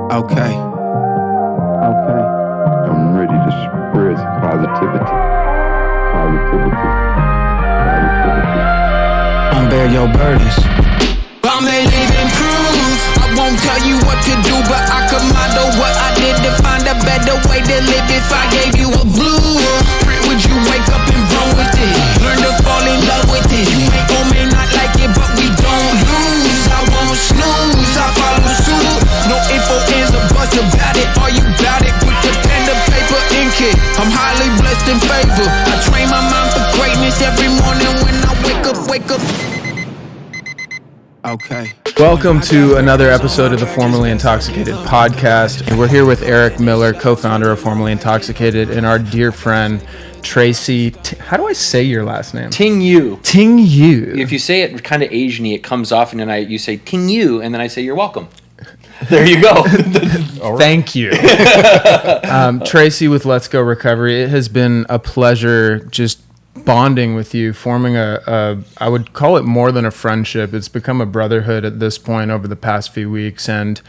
Okay. I'm ready to spread some positivity. Bear your burdens. I'm a living proof. I won't tell you what to do, but I could model what I did to find a better way to live. If I gave you a blueprint, would you wake up and run with it? Learn to fall in love with it. You may or may not like it, but we don't lose. I won't snooze, I follow suit. No info, ands, or buts about it. Are you about it? Put the pen to paper, ink it. I'm highly blessed and favored. I train my mind for greatness every morning when I wake up. Okay. Welcome to another episode of the Formerly Intoxicated Podcast. And we're here with Erik Miller, co-founder of Formerly Intoxicated, and our dear friend, Tracy. How do I say your last name? Tingue. Tingue. If you say it kind of Asian-y, it comes off, and then you say Tingue, and then I say you're welcome. There you go. Thank you. Tracy with Let's Go Recovery. It has been a pleasure just bonding with you, forming I would call it more than a friendship. It's become a brotherhood at this point over the past few weeks, and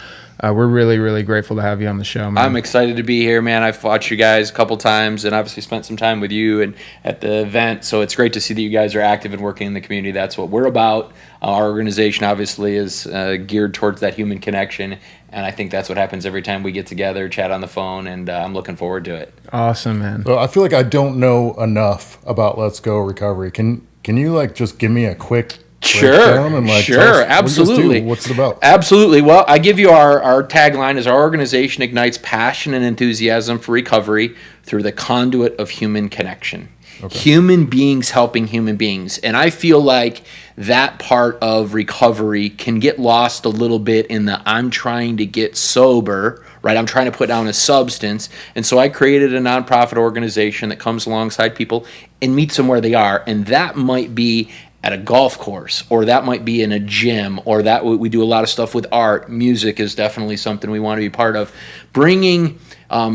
we're really, really grateful to have you on the show, man. I'm excited to be here, man. I've watched you guys a couple times and obviously spent some time with you and at the event, so it's great to see that you guys are active and working in the community. That's what we're about. Our organization obviously is geared towards that human connection, and I think that's what happens every time we get together, chat on the phone, and I'm looking forward to it. Awesome, man. Well, I feel like I don't know enough about Let's Go Recovery. Can you just give me a quick breakdown and Sure, absolutely. What's it about? Absolutely. Well, I give you our tagline is our organization ignites passion and enthusiasm for recovery through the conduit of human connection. Okay. Human beings helping human beings. And I feel like that part of recovery can get lost a little bit in the I'm trying to get sober, right? I'm trying to put down a substance. And so I created a nonprofit organization that comes alongside people and meets them where they are. And that might be at a golf course, or that might be in a gym, or that we do a lot of stuff with art. Music is definitely something we want to be part of. Bringing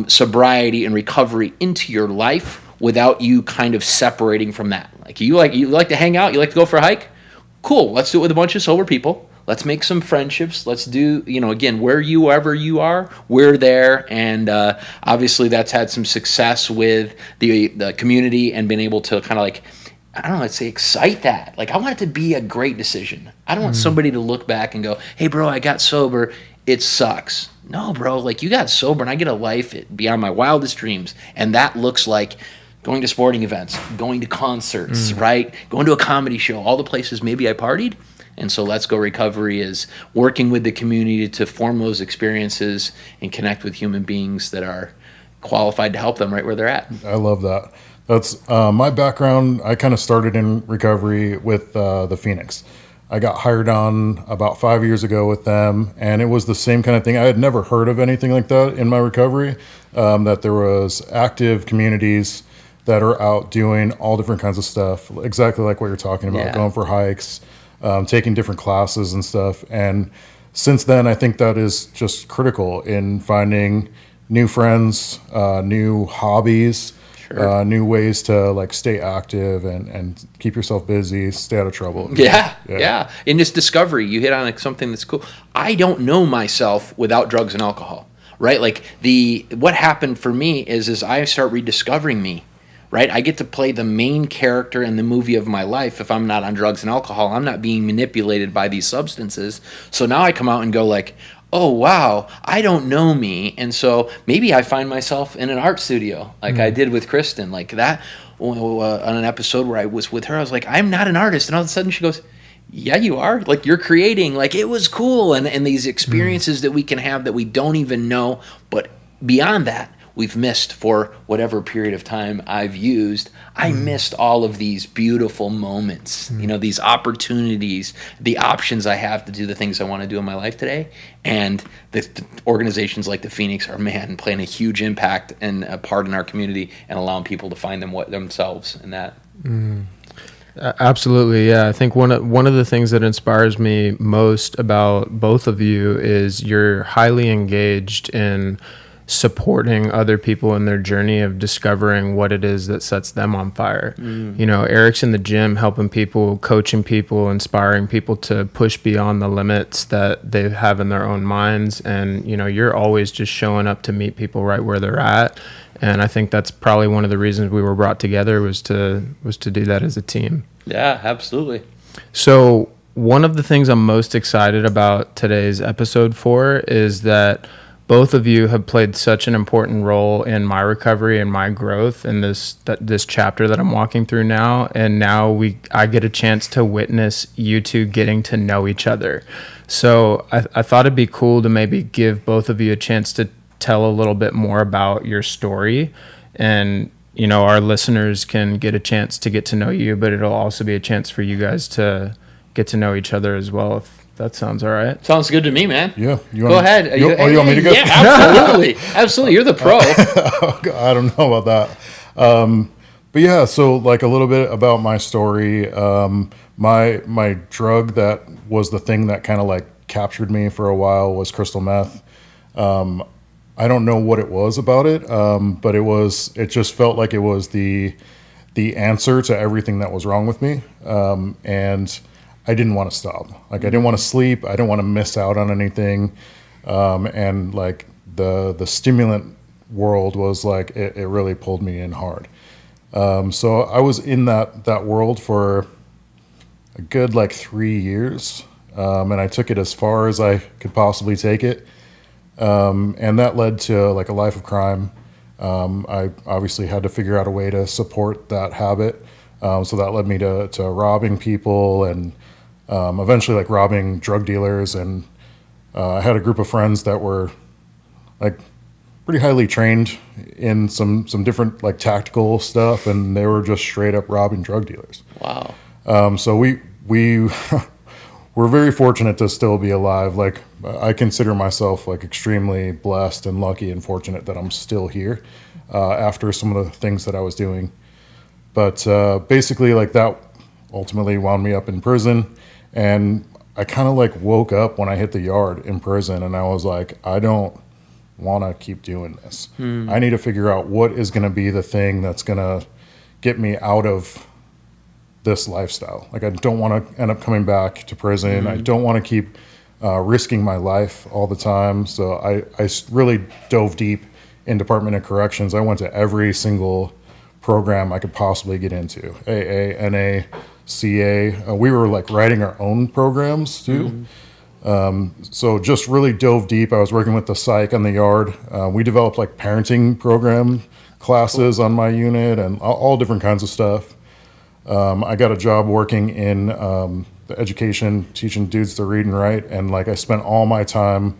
sobriety and recovery into your life without you kind of separating from that. Like you like to hang out, you like to go for a hike? Cool, let's do it with a bunch of sober people. Let's make some friendships. Let's do, again, wherever you are, we're there. And obviously that's had some success with the community and been able to kind of let's say excite that. Like I want it to be a great decision. I don't want somebody to look back and go, hey bro, I got sober, it sucks. No bro, you got sober and I get a life beyond my wildest dreams. And that looks like going to sporting events, going to concerts, right? Going to a comedy show, all the places maybe I partied. And so Let's Go Recovery is working with the community to form those experiences and connect with human beings that are qualified to help them right where they're at. I love that. That's my background. I kind of started in recovery with the Phoenix. I got hired on about 5 years ago with them, and it was the same kind of thing. I had never heard of anything like that in my recovery, that there was active communities that are out doing all different kinds of stuff, exactly like what you're talking about, going for hikes, taking different classes and stuff. And since then, I think that is just critical in finding new friends, new hobbies, new ways to stay active and keep yourself busy, stay out of trouble. Yeah. In this discovery, you hit on something that's cool. I don't know myself without drugs and alcohol, right? What happened for me is I start rediscovering me. Right? I get to play the main character in the movie of my life. If I'm not on drugs and alcohol, I'm not being manipulated by these substances. So now I come out and go oh, wow, I don't know me. And so maybe I find myself in an art studio I did with Kristen. That on an episode where I was with her, I was like, I'm not an artist. And all of a sudden she goes, yeah, you are. You're creating. It was cool. And these experiences that we can have that we don't even know. But beyond that, we've missed for whatever period of time I've used. I missed all of these beautiful moments, these opportunities, the options I have to do the things I want to do in my life today. And the organizations like the Phoenix are, playing a huge impact and a part in our community and allowing people to find themselves in that. Absolutely, yeah. I think one of the things that inspires me most about both of you is you're highly engaged in supporting other people in their journey of discovering what it is that sets them on fire. You know, Erik's in the gym helping people, coaching people, inspiring people to push beyond the limits that they have in their own minds. And, you know, you're always just showing up to meet people right where they're at. And I think that's probably one of the reasons we were brought together was to do that as a team. Yeah, absolutely. So one of the things I'm most excited about today's episode for is that both of you have played such an important role in my recovery and my growth in this chapter that I'm walking through now. And now I get a chance to witness you two getting to know each other. So I thought it'd be cool to maybe give both of you a chance to tell a little bit more about your story. And, you know, our listeners can get a chance to get to know you, but it'll also be a chance for you guys to get to know each other as well, if that sounds all right. Sounds good to me, man. Yeah. Go ahead. You want me to go? Yeah, absolutely. Absolutely. You're the pro. I don't know about that. But yeah, so like a little bit about my story. My drug that was the thing that kind of like captured me for a while was crystal meth. I don't know what it was about it, but it just felt like it was the answer to everything that was wrong with me. And I didn't want to stop. Like I didn't want to sleep. I didn't want to miss out on anything. And like the stimulant world was like, it really pulled me in hard. So I was in that world for a good like 3 years. And I took it as far as I could possibly take it. And that led to like a life of crime. I obviously had to figure out a way to support that habit. So that led me to robbing people and eventually like robbing drug dealers. And I had a group of friends that were like pretty highly trained in some different like tactical stuff, and they were just straight up robbing drug dealers. Wow. So we we're very fortunate to still be alive. Like I consider myself like extremely blessed and lucky and fortunate that I'm still here after some of the things that I was doing. But basically like that ultimately wound me up in prison, and I kind of like woke up when I hit the yard in prison, and I was like, I don't want to keep doing this. I need to figure out what is going to be the thing that's going to get me out of this lifestyle. Like I don't want to end up coming back to prison. I don't want to keep risking my life all the time. So I really dove deep in Department of Corrections. I went to every single program I could possibly get into. AA, NA, CA. We were like writing our own programs too. So just really dove deep. I was working with the psych on the yard. We developed like parenting program classes on my unit and all different kinds of stuff. I got a job working in the education, teaching dudes to read and write, and like I spent all my time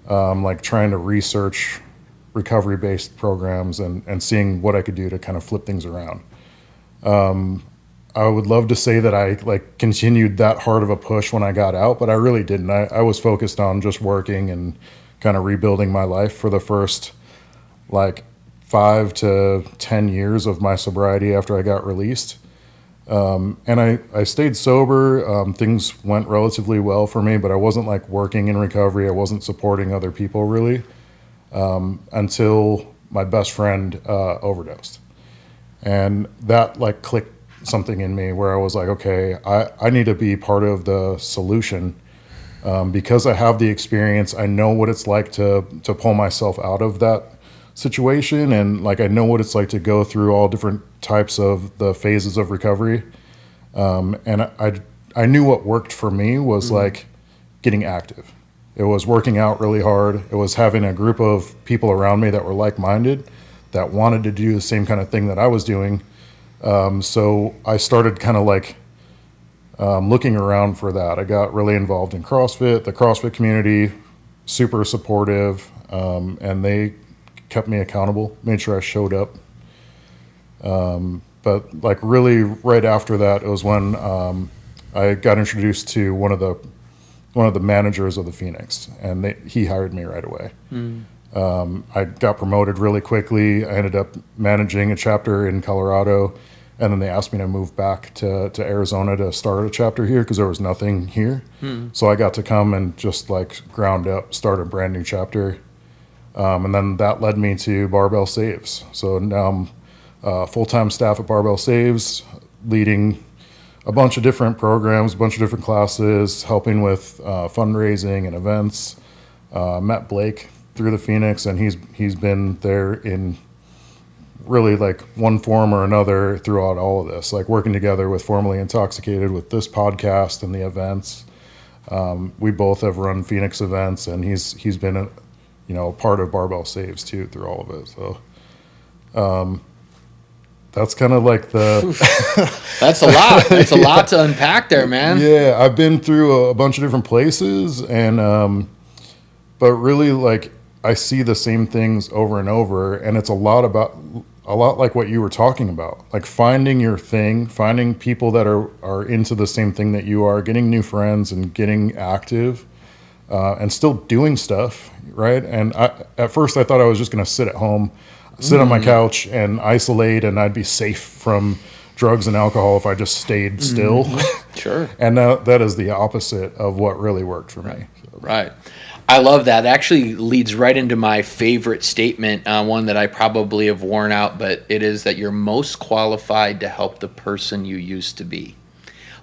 like trying to research recovery-based programs and seeing what I could do to kind of flip things around. I would love to say that I like continued that hard of a push when I got out, but I really didn't. I was focused on just working and kind of rebuilding my life for the first like 5 to 10 years of my sobriety after I got released. And I stayed sober. Things went relatively well for me, but I wasn't like working in recovery. I wasn't supporting other people really, until my best friend, overdosed. And that like clicked something in me where I was like, okay, I need to be part of the solution, because I have the experience. I know what it's like to pull myself out of that situation. And like, I know what it's like to go through all different types of the phases of recovery. And I knew what worked for me was like getting active. It was working out really hard. It was having a group of people around me that were like-minded, that wanted to do the same kind of thing that I was doing. So I started kind of like looking around for that. I got really involved in CrossFit, the CrossFit community, super supportive, and they kept me accountable, made sure I showed up. But like really right after that, it was when I got introduced to one of the managers of the Phoenix, and he hired me right away. I got promoted really quickly. I ended up managing a chapter in Colorado, and then they asked me to move back to Arizona to start a chapter here because there was nothing here. So I got to come and just like ground up, start a brand new chapter. And then that led me to Barbell Saves. So now I'm full-time staff at Barbell Saves, leading a bunch of different programs, a bunch of different classes, helping with fundraising and events. Met Blake through the Phoenix, and he's been there in really like one form or another throughout all of this, like working together with Formerly Intoxicated, with this podcast and the events. We both have run Phoenix events, and he's been a part of Barbell Saves too through all of it. So that's kind of like that's a lot. That's a lot to unpack there, man. Yeah, I've been through a bunch of different places, and but really, like, I see the same things over and over, and it's a lot like what you were talking about, like finding your thing, finding people that are into the same thing that you are, getting new friends and getting active, and still doing stuff, right? And at first I thought I was just going to sit at home, sit on my couch and isolate, and I'd be safe from drugs and alcohol if I just stayed still. Sure. And that is the opposite of what really worked for me. Right. I love that. It actually leads right into my favorite statement, one that I probably have worn out, but it is that you're most qualified to help the person you used to be.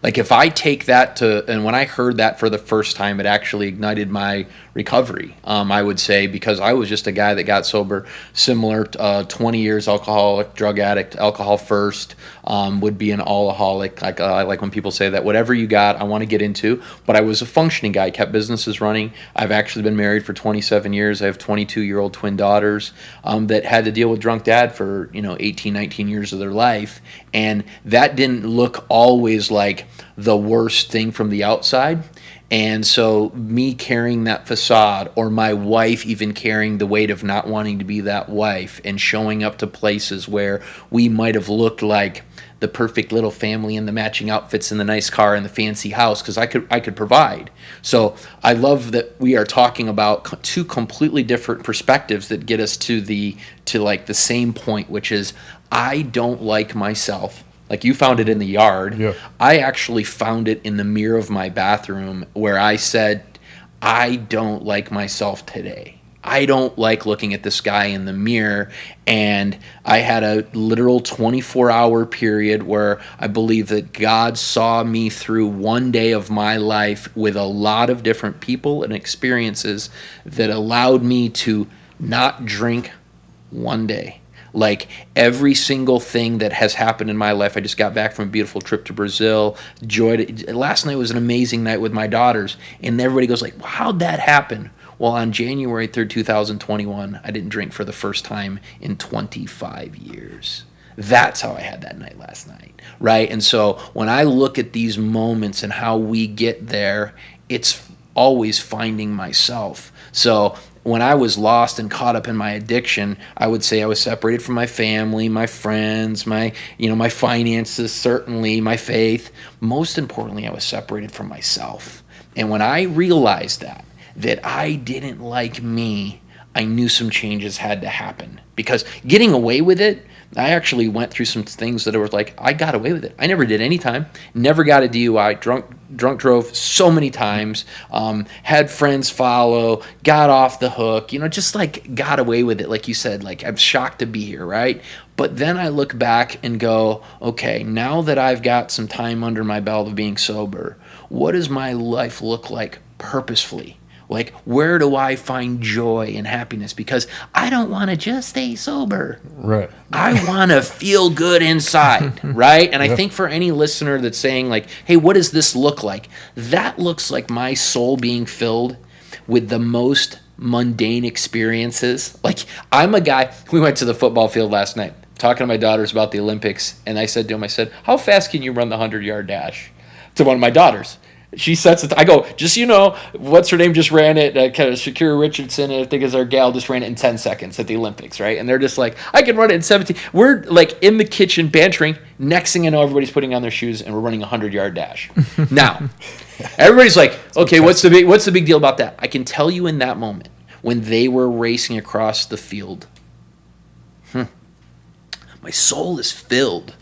Like, if I take that and when I heard that for the first time, it actually ignited my recovery, I would say, because I was just a guy that got sober, similar, 20 years alcoholic, drug addict, alcohol first, would be an all-aholic. I like when people say that, whatever you got, I want to get into, but I was a functioning guy, kept businesses running. I've actually been married for 27 years. I have 22-year-old twin daughters that had to deal with drunk dad for 18, 19 years of their life, and that didn't look always like the worst thing from the outside. And so me carrying that facade, or my wife even carrying the weight of not wanting to be that wife, and showing up to places where we might have looked like the perfect little family in the matching outfits and the nice car and the fancy house, because I could provide. So I love that we are talking about two completely different perspectives that get us to the same point, which is I don't like myself. Like, you found it in the yard. Yeah. I actually found it in the mirror of my bathroom, where I said, I don't like myself today. I don't like looking at this guy in the mirror. And I had a literal 24-hour period where I believe that God saw me through one day of my life with a lot of different people and experiences that allowed me to not drink one day. Like, every single thing that has happened in my life. I just got back from a beautiful trip to Brazil. Last night was an amazing night with my daughters, and everybody goes like, well, how'd that happen? Well, on January 3rd, 2021, I didn't drink for the first time in 25 years. That's how I had that night last night, right? And so when I look at these moments and how we get there, it's always finding myself. So when I was lost and caught up in my addiction, I would say I was separated from my family, my friends, my finances, certainly, my faith. Most importantly, I was separated from myself. And when I realized that I didn't like me, I knew some changes had to happen. Because getting away with it, I actually went through some things that were like, I got away with it. I never did any time, never got a DUI, drunk drove so many times, had friends follow, got off the hook, just like got away with it. Like you said, like, I'm shocked to be here, right? But then I look back and go, okay, now that I've got some time under my belt of being sober, what does my life look like purposefully? Like, where do I find joy and happiness? Because I don't want to just stay sober. Right. I want to feel good inside, right? And I think for any listener that's saying, like, hey, what does this look like? That looks like my soul being filled with the most mundane experiences. Like, I'm a guy, we went to the football field last night, talking to my daughters about the Olympics, and I said to them, how fast can you run the 100-yard dash? To one of my daughters. She sets it. I go, just what's her name just ran it? Shakira Richardson, I think is our gal, just ran it in 10 seconds at the Olympics, right? And they're just like, I can run it in 17. We're like in the kitchen bantering. Next thing I know, everybody's putting on their shoes and we're running a 100-yard dash. Now, everybody's like, okay, what's the big deal about that? I can tell you in that moment when they were racing across the field, my soul is filled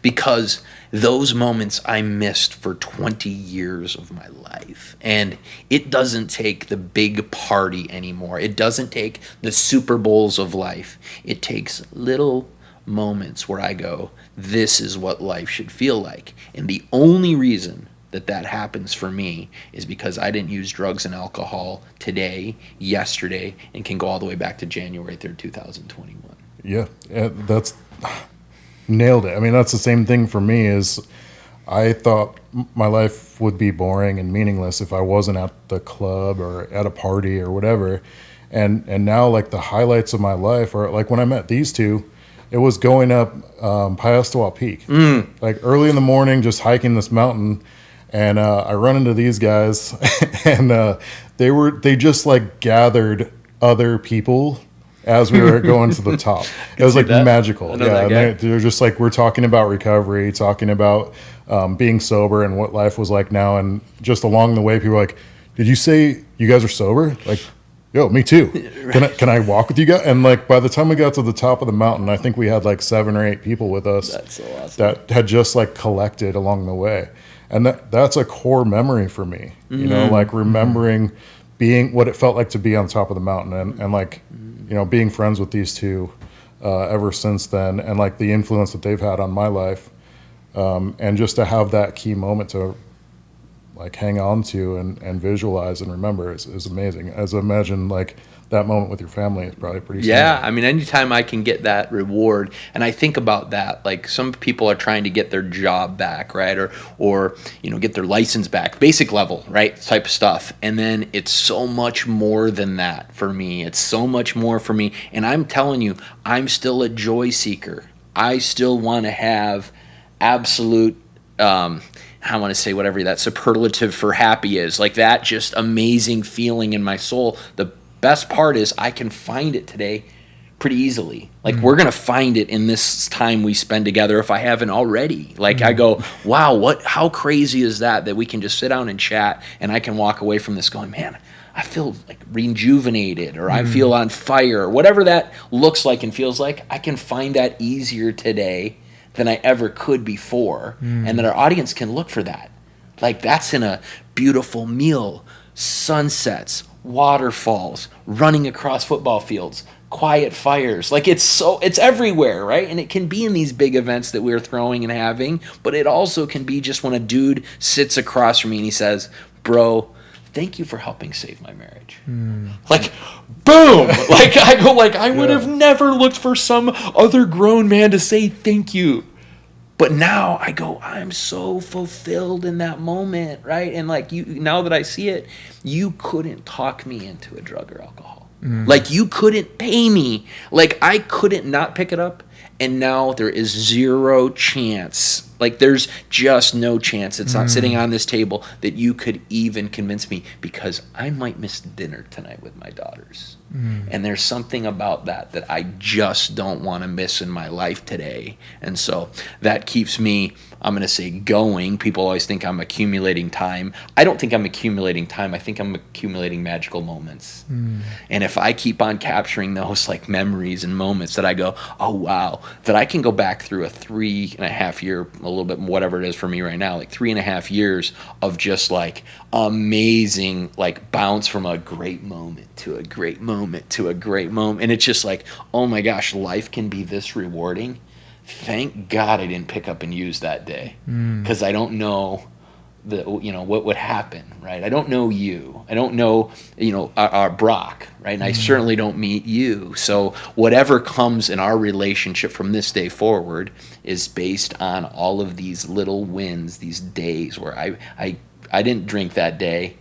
because those moments I missed for 20 years of my life. And it doesn't take the big party anymore. It doesn't take the Super Bowls of life. It takes little moments where I go, this is what life should feel like. And the only reason that happens for me is because I didn't use drugs and alcohol today, yesterday, and can go all the way back to January 3rd, 2021. Yeah, that's nailed it. I mean, that's the same thing for me. Is I thought my life would be boring and meaningless if I wasn't at the club or at a party or whatever. And now, like, the highlights of my life are, like, when I met these two, it was going up Piastowal Peak, like early in the morning, just hiking this mountain. And I run into these guys, and they just like gathered other people as we were going to the top. It was like magical. Yeah, and they're just like, we're talking about recovery, talking about being sober and what life was like now. And just along the way, people were like, "Did you say you guys are sober?" Like, yo, me too. Can I walk with you guys? And like, by the time we got to the top of the mountain, I think we had like 7 or 8 people with us. That's so awesome. That had just like collected along the way. And that's a core memory for me, you know, like remembering being what it felt like to be on top of the mountain and like, you know, being friends with these two ever since then, and like the influence that they've had on my life, and just to have that key moment to like hang on to and visualize and remember is amazing. As I imagine, like, that moment with your family is probably pretty similar. Yeah, I mean, anytime I can get that reward, and I think about that, like, some people are trying to get their job back, right, or you know, get their license back, basic level, right, type of stuff, and then it's so much more than that for me. It's so much more for me, and I'm telling you, I'm still a joy seeker. I still want to have absolute, I want to say whatever that superlative for happy is, like that just amazing feeling in my soul. The best part is I can find it today pretty easily. Like, we're going to find it in this time we spend together if I haven't already. Like, I go, wow, how crazy is that we can just sit down and chat, and I can walk away from this going, man, I feel like rejuvenated, or I feel on fire, or whatever that looks like and feels like. I can find that easier today than I ever could before, and that our audience can look for that. Like, that's in a beautiful meal, sunsets, waterfalls, running across football fields, quiet fires. Like, it's everywhere, right? And it can be in these big events that we're throwing and having, but it also can be just when a dude sits across from me and he says, "Bro, thank you for helping save my marriage." Like, boom! Like, I go, like, I would have never looked for some other grown man to say thank you. But now I go, I'm so fulfilled in that moment, right? And like, now that I see it, you couldn't talk me into a drug or alcohol. Like, you couldn't pay me. Like, I couldn't not pick it up. And now there is zero chance. Like, there's just no chance. It's not sitting on this table that you could even convince me, because I might miss dinner tonight with my daughters. And there's something about that I just don't want to miss in my life today. And so that keeps me, I'm going to say, going. People always think I'm accumulating time. I don't think I'm accumulating time. I think I'm accumulating magical moments. And if I keep on capturing those, like, memories and moments that I go, oh, wow, that I can go back through a 3.5 year, a little bit, whatever it is for me right now, like 3.5 years of just like amazing, like, bounce from a great moment to a great moment to a great moment. And it's just like, oh my gosh, life can be this rewarding. Thank God I didn't pick up and use that day, because I don't know what would happen, right? I don't know you. I don't know, our Brock, right? And I certainly don't meet you. So whatever comes in our relationship from this day forward is based on all of these little wins, these days where I didn't drink that day.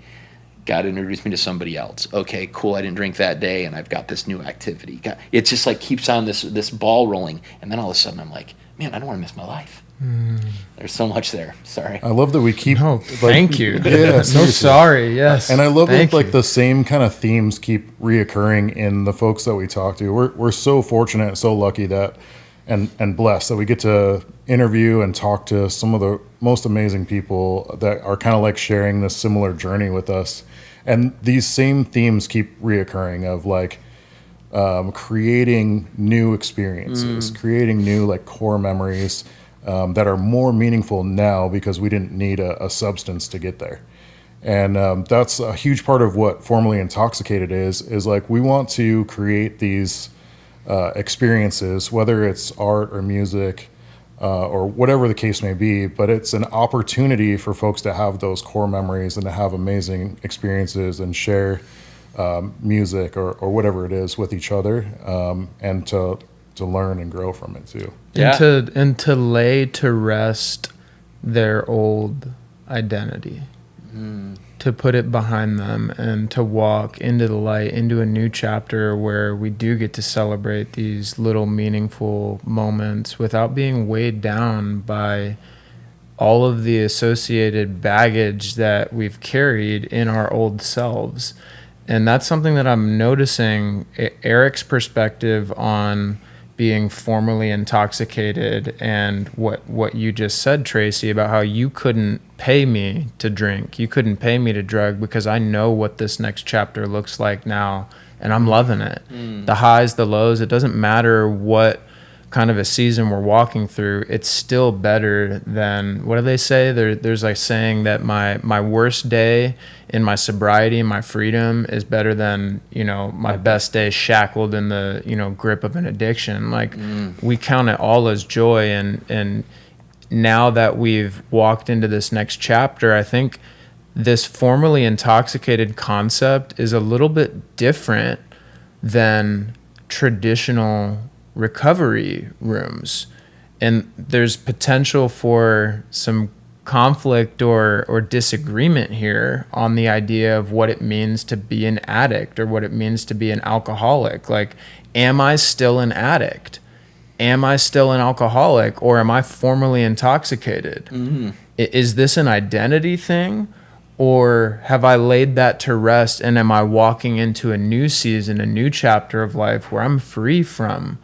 God introduced me to somebody else. Okay, cool. I didn't drink that day, and I've got this new activity. It just like keeps on this ball rolling, and then all of a sudden I'm like, man, I don't want to miss my life. There's so much there. Sorry. I love that we keep. No, thank you. Yeah, so sorry. Yes, and I love that, like, you. the same kind of themes keep reoccurring in the folks that we talk to. We're so fortunate and so lucky that, and blessed that we get to interview and talk to some of the most amazing people that are kind of like sharing this similar journey with us. And these same themes keep reoccurring of like creating new experiences, creating new like core memories, that are more meaningful now because we didn't need a substance to get there. And that's a huge part of what Formerly Intoxicated is like we want to create these experiences, whether it's art or music or whatever the case may be, but it's an opportunity for folks to have those core memories and to have amazing experiences and share music or whatever it is with each other, and to learn and grow from it too. Yeah. And to lay to rest their old identity. To put it behind them and to walk into the light, into a new chapter where we do get to celebrate these little meaningful moments without being weighed down by all of the associated baggage that we've carried in our old selves. And that's something that I'm noticing. Erik's perspective on being formerly intoxicated and what you just said, Tracy, about how you couldn't pay me to drink. You couldn't pay me to drug because I know what this next chapter looks like now, and I'm loving it. The highs, the lows, it doesn't matter what kind of a season we're walking through. It's still better than, what do they say? There's like saying that my worst day in my sobriety and my freedom is better than, my best day shackled in the, grip of an addiction. Like we count it all as joy. And now that we've walked into this next chapter, I think this formerly intoxicated concept is a little bit different than traditional recovery rooms. And there's potential for some conflict or disagreement here on the idea of what it means to be an addict or what it means to be an alcoholic. Like, am I still an addict? Am I still an alcoholic, or am I formerly intoxicated? Is this an identity thing, or have I laid that to rest, and am I walking into a new season, a new chapter of life where I'm free from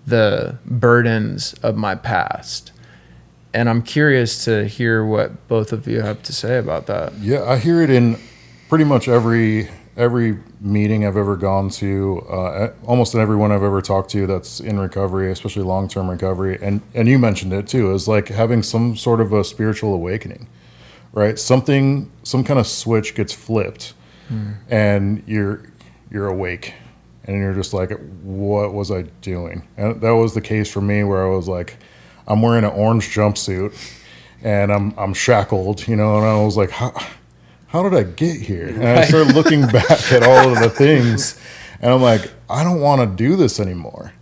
the burdens of my past? And I'm curious to hear what both of you have to say about that. Yeah, I hear it in pretty much every meeting I've ever gone to, almost in everyone I've ever talked to that's in recovery, especially long-term recovery. And you mentioned it too, is like having some sort of a spiritual awakening, right? Some kind of switch gets flipped and you're awake and you're just like, what was I doing? And that was the case for me, where I was like, I'm wearing an orange jumpsuit and I'm shackled, and I was like, how did I get here? And I started looking back at all of the things, and I'm like, I don't want to do this anymore.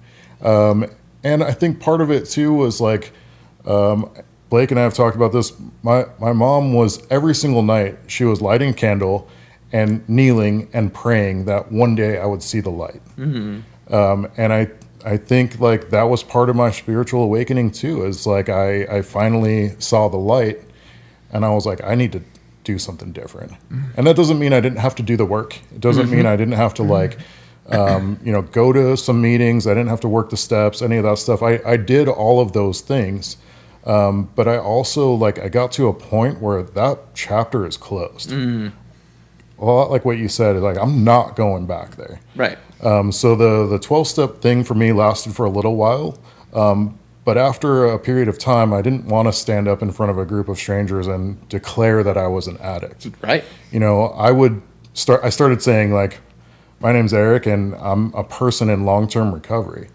And I think part of it too was like, Blake and I have talked about this. My mom was, every single night, she was lighting a candle and kneeling and praying that one day I would see the light. And I think like that was part of my spiritual awakening too, is like I finally saw the light and I was like, I need to do something different. And that doesn't mean I didn't have to do the work. It doesn't mean I didn't have to like, go to some meetings. I didn't have to work the steps, any of that stuff. I did all of those things. But I also I got to a point where that chapter is closed. A lot like what you said, is like, I'm not going back there. Right. So the 12-step thing for me lasted for a little while. But after a period of time, I didn't want to stand up in front of a group of strangers and declare that I was an addict. Right. I started saying like, my name's Erik and I'm a person in long-term recovery,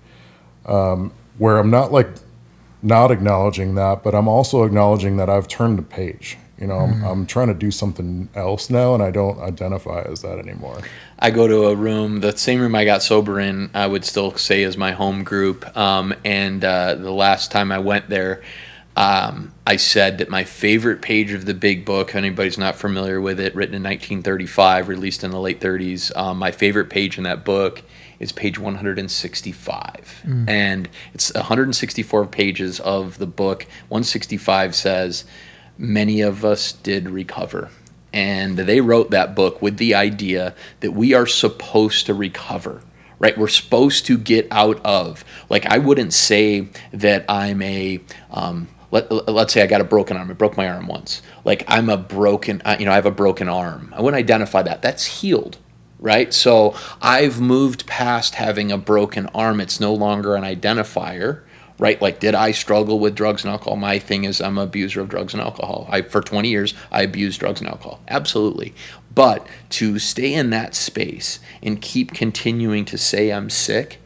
where I'm not acknowledging that, but I'm also acknowledging that I've turned the page. I'm trying to do something else now, and I don't identify as that anymore. I go to a room, the same room I got sober in, I would still say is my home group. And the last time I went there, I said that my favorite page of the big book, if anybody's not familiar with it, written in 1935, released in the late 30s, my favorite page in that book is page 165. And it's 164 pages of the book. 165 says, many of us did recover. And they wrote that book with the idea that we are supposed to recover, right? We're supposed to get out of, I wouldn't say that I'm let's say I got a broken arm. I broke my arm once. I'm a broken, I have a broken arm. I wouldn't identify that. That's healed, right? So I've moved past having a broken arm. It's no longer an identifier, right? Like, did I struggle with drugs and alcohol? My thing is I'm an abuser of drugs and alcohol. For 20 years, I abused drugs and alcohol. Absolutely. But to stay in that space and keep continuing to say I'm sick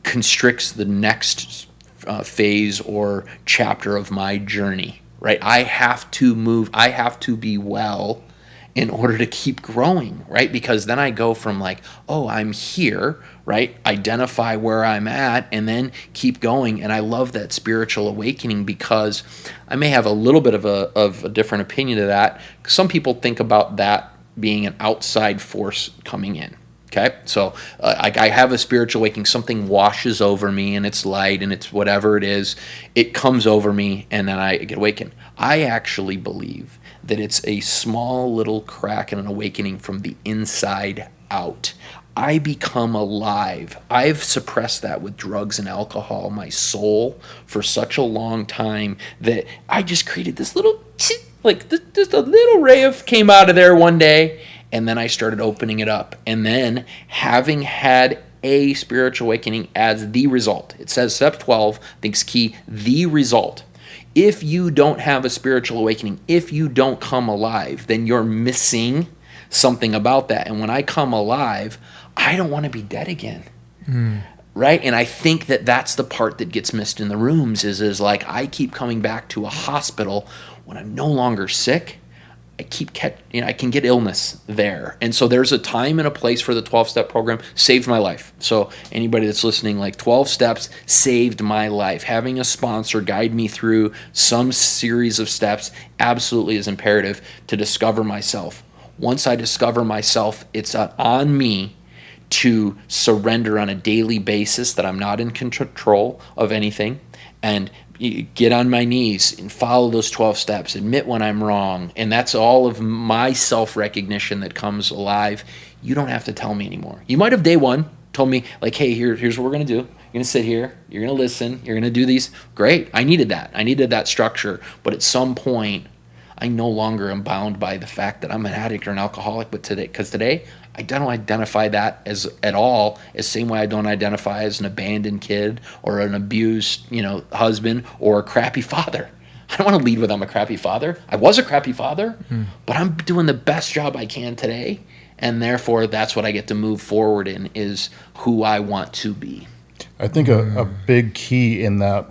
constricts the next phase or chapter of my journey, right? I have to move. I have to be well in order to keep growing, right? Because then I go from like, oh, I'm here, right? Identify where I'm at and then keep going. And I love that spiritual awakening because I may have a little bit of a different opinion to that. Some people think about that being an outside force coming in. Okay, so I have a spiritual awakening. Something washes over me, and it's light, and it's whatever it is. It comes over me, and then I get awakened. I actually believe that it's a small little crack and an awakening from the inside out. I become alive. I've suppressed that with drugs and alcohol, my soul, for such a long time that I just created this little, like just a little ray of came out of there one day. And then I started opening it up. And then having had a spiritual awakening as the result, it says step 12, I think is key, the result. If you don't have a spiritual awakening, if you don't come alive, then you're missing something about that. And when I come alive, I don't want to be dead again. Right? And I think that that's the part that gets missed in the rooms is like I keep coming back to a hospital when I'm no longer sick. I can get illness there. And so there's a time and a place for the 12-step program. Saved my life. So anybody that's listening, like 12 steps saved my life. Having a sponsor guide me through some series of steps absolutely is imperative to discover myself. Once I discover myself, it's on me to surrender on a daily basis that I'm not in control of anything and get on my knees and follow those 12 steps, admit when I'm wrong. And that's all of my self-recognition that comes alive. You don't have to tell me anymore. You might have day one told me like, hey, here's what we're going to do. You're going to sit here. You're going to listen. You're going to do these. Great. I needed that. I needed that structure. But at some point, I no longer am bound by the fact that I'm an addict or an alcoholic. But today, I don't identify that as at all as same way I don't identify as an abandoned kid or an abused, husband or a crappy father. I don't want to lead with I'm a crappy father. I was a crappy father, but I'm doing the best job I can today. And therefore, that's what I get to move forward in is who I want to be. I think a big key in that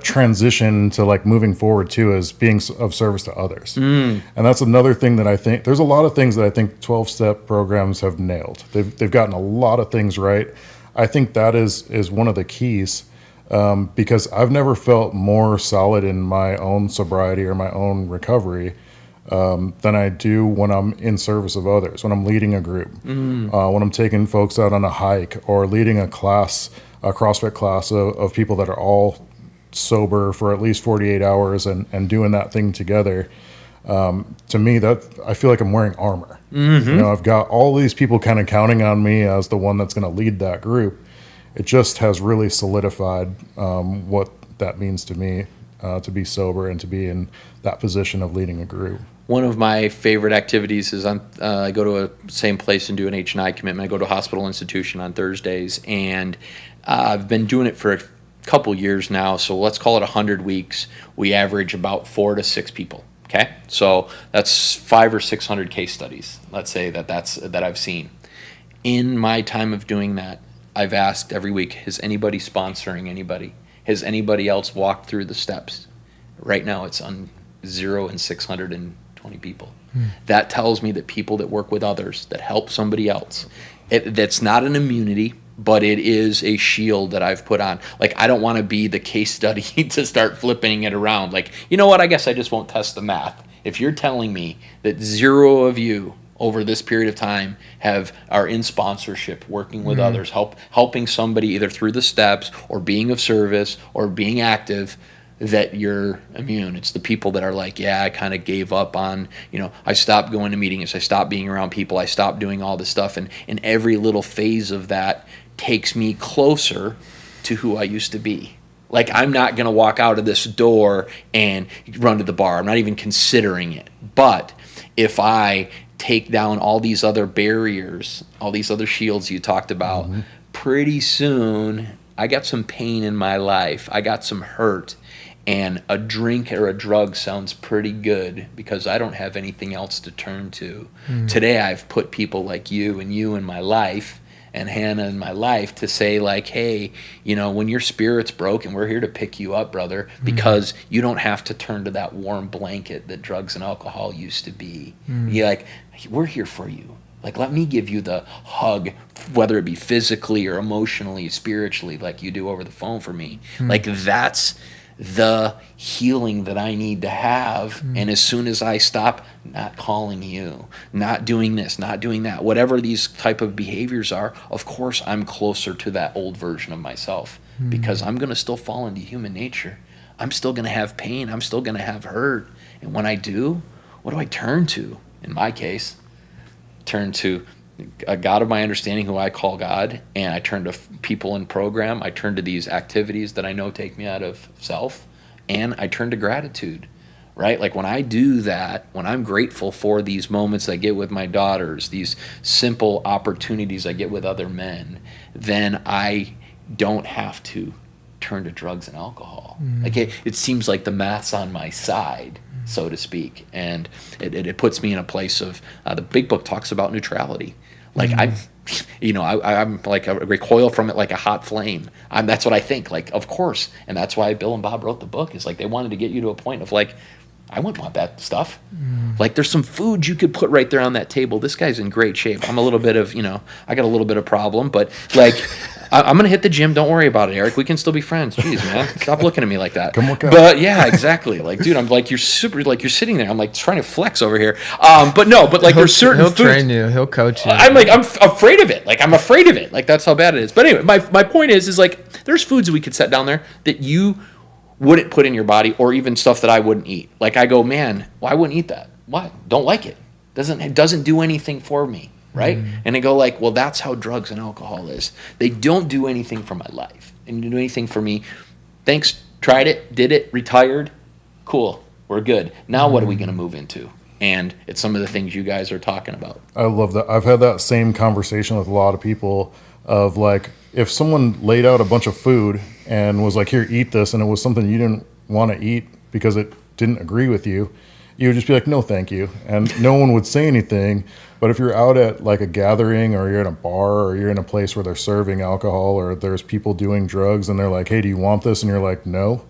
transition to like moving forward too is being of service to others. And that's another thing that I think there's a lot of things that I think 12-step programs have nailed. They've gotten a lot of things right. I think that is one of the keys because I've never felt more solid in my own sobriety or my own recovery than I do when I'm in service of others, when I'm leading a group, when I'm taking folks out on a hike or leading a class, a CrossFit class of people that are all sober for at least 48 hours and doing that thing together. To me, that I feel like I'm wearing armor. I've got all these people kind of counting on me as the one that's going to lead that group. It just has really solidified what that means to me to be sober and to be in that position of leading a group. One of my favorite activities is I go to a same place and do an H&I commitment. I go to a hospital institution on Thursdays, and I've been doing it for a couple years now, so let's call it 100 weeks. We average about 4 to 6 people. Okay, so that's 500 or 600 case studies. Let's say that I've seen. In my time of doing that, I've asked every week: is anybody sponsoring anybody? Has anybody else walked through the steps? Right now, it's on 0 and 620 people. That tells me that people that work with others, that help somebody else, that's not an immunity, but it is a shield that I've put on. Like, I don't want to be the case study to start flipping it around. Like, you know what? I guess I just won't test the math. If you're telling me that 0 of you over this period of time are in sponsorship, working with others, helping somebody either through the steps or being of service or being active, that you're immune. It's the people that are like, yeah, I kind of gave up on, I stopped going to meetings, I stopped being around people, I stopped doing all this stuff, and every little phase of that takes me closer to who I used to be. Like, I'm not going to walk out of this door and run to the bar. I'm not even considering it. But if I take down all these other barriers, all these other shields you talked about, pretty soon I got some pain in my life, I got some hurt, and a drink or a drug sounds pretty good because I don't have anything else to turn to. Today I've put people like you and you in my life and Hannah in my life to say like, hey, you know, when your spirit's broken, we're here to pick you up, brother, because you don't have to turn to that warm blanket that drugs and alcohol used to be. You're like, we're here for you. Like, let me give you the hug, whether it be physically or emotionally, spiritually, like you do over the phone for me. Like, that's the healing that I need to have. And as soon as I stop not calling you, not doing this, not doing that, whatever these type of behaviors are, of course I'm closer to that old version of myself, because I'm going to still fall into human nature. I'm still going to have pain. I'm still going to have hurt. And when I do, what do I turn to? In my case, turn to a God of my understanding, who I call God, and I turn to people in program. I turn to these activities that I know take me out of self, and I turn to gratitude, right? Like when I do that, when I'm grateful for these moments I get with my daughters, these simple opportunities I get with other men, then I don't have to turn to drugs and alcohol. Like it seems like the math's on my side, so to speak, and it puts me in a place of the big book talks about neutrality. Like I'm like I recoil from it like a hot flame. That's what I think. Like, of course, and that's why Bill and Bob wrote the book. Is like they wanted to get you to a point of like, I wouldn't want that stuff. Like, there's some food you could put right there on that table. This guy's in great shape. I'm a little bit of, I got a little bit of problem, but like, I'm going to hit the gym. Don't worry about it, Erik. We can still be friends. Jeez, man. Stop looking at me like that. Come work out. But yeah, exactly. Like, dude, I'm like, you're sitting there. I'm like trying to flex over here. But like there's certain He'll foods. train you. He'll coach you. I'm afraid of it. Like, I'm afraid of it. Like, that's how bad it is. But anyway, my point is like, there's foods that we could set down there that you wouldn't put in your body, or even stuff that I wouldn't eat. Like, I go, man, well, I wouldn't eat that. Why? Don't like it. It doesn't do anything for me, right? And I go like, well, that's how drugs and alcohol is. They don't do anything for my life. They don't do anything for me. Thanks, tried it, did it, retired. Cool, we're good. Now what are we going to move into? And it's some of the things you guys are talking about. I love that. I've had that same conversation with a lot of people of like, if someone laid out a bunch of food and was like, here, eat this, and it was something you didn't want to eat because it didn't agree with you, you would just be like, no, thank you. And no one would say anything. But if you're out at like a gathering, or you're in a bar, or you're in a place where they're serving alcohol, or there's people doing drugs and they're like, hey, do you want this? And you're like, no.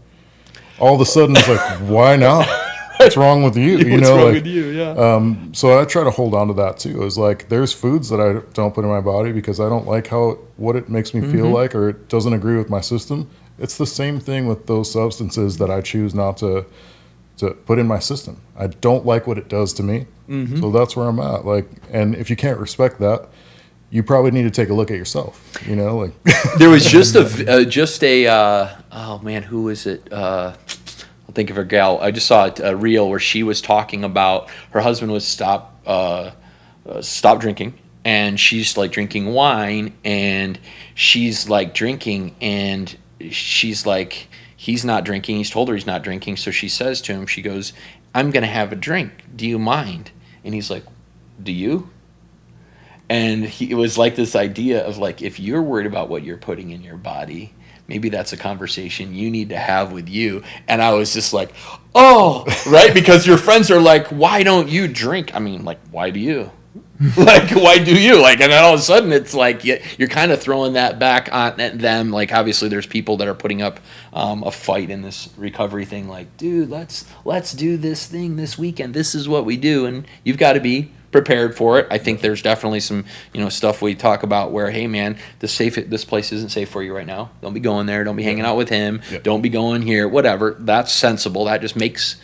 All of a sudden it's like, why not? What's wrong with you? What's wrong with you? Yeah. So I try to hold on to that too. Is like, there's foods that I don't put in my body because I don't like what it makes me feel like, or it doesn't agree with my system. It's the same thing with those substances that I choose not to put in my system. I don't like what it does to me. So that's where I'm at. Like, and if you can't respect that, you probably need to take a look at yourself. Like there was just a oh man, who is it? I'll think of her gal. I just saw a reel where she was talking about her husband was stop drinking, and she's like drinking wine, and she's like drinking, and she's like, he's not drinking. He's told her he's not drinking. So she says to him, she goes, I'm going to have a drink. Do you mind? And he's like, do you? And it was like this idea of like, if you're worried about what you're putting in your body, maybe that's a conversation you need to have with you. And I was just like, oh, right? Because your friends are like, why don't you drink? I mean, like, why do you? Like, why do you? Like, and then all of a sudden it's like you're kind of throwing that back on them. Like, obviously there's people that are putting up a fight in this recovery thing. Like, dude, let's do this thing this weekend. This is what we do. And you've got to be prepared for it. I think there's definitely some, stuff we talk about where, hey man, this place isn't safe for you right now. Don't be going there. Don't be hanging out with him. Yep. Don't be going here. Whatever. That's sensible. That makes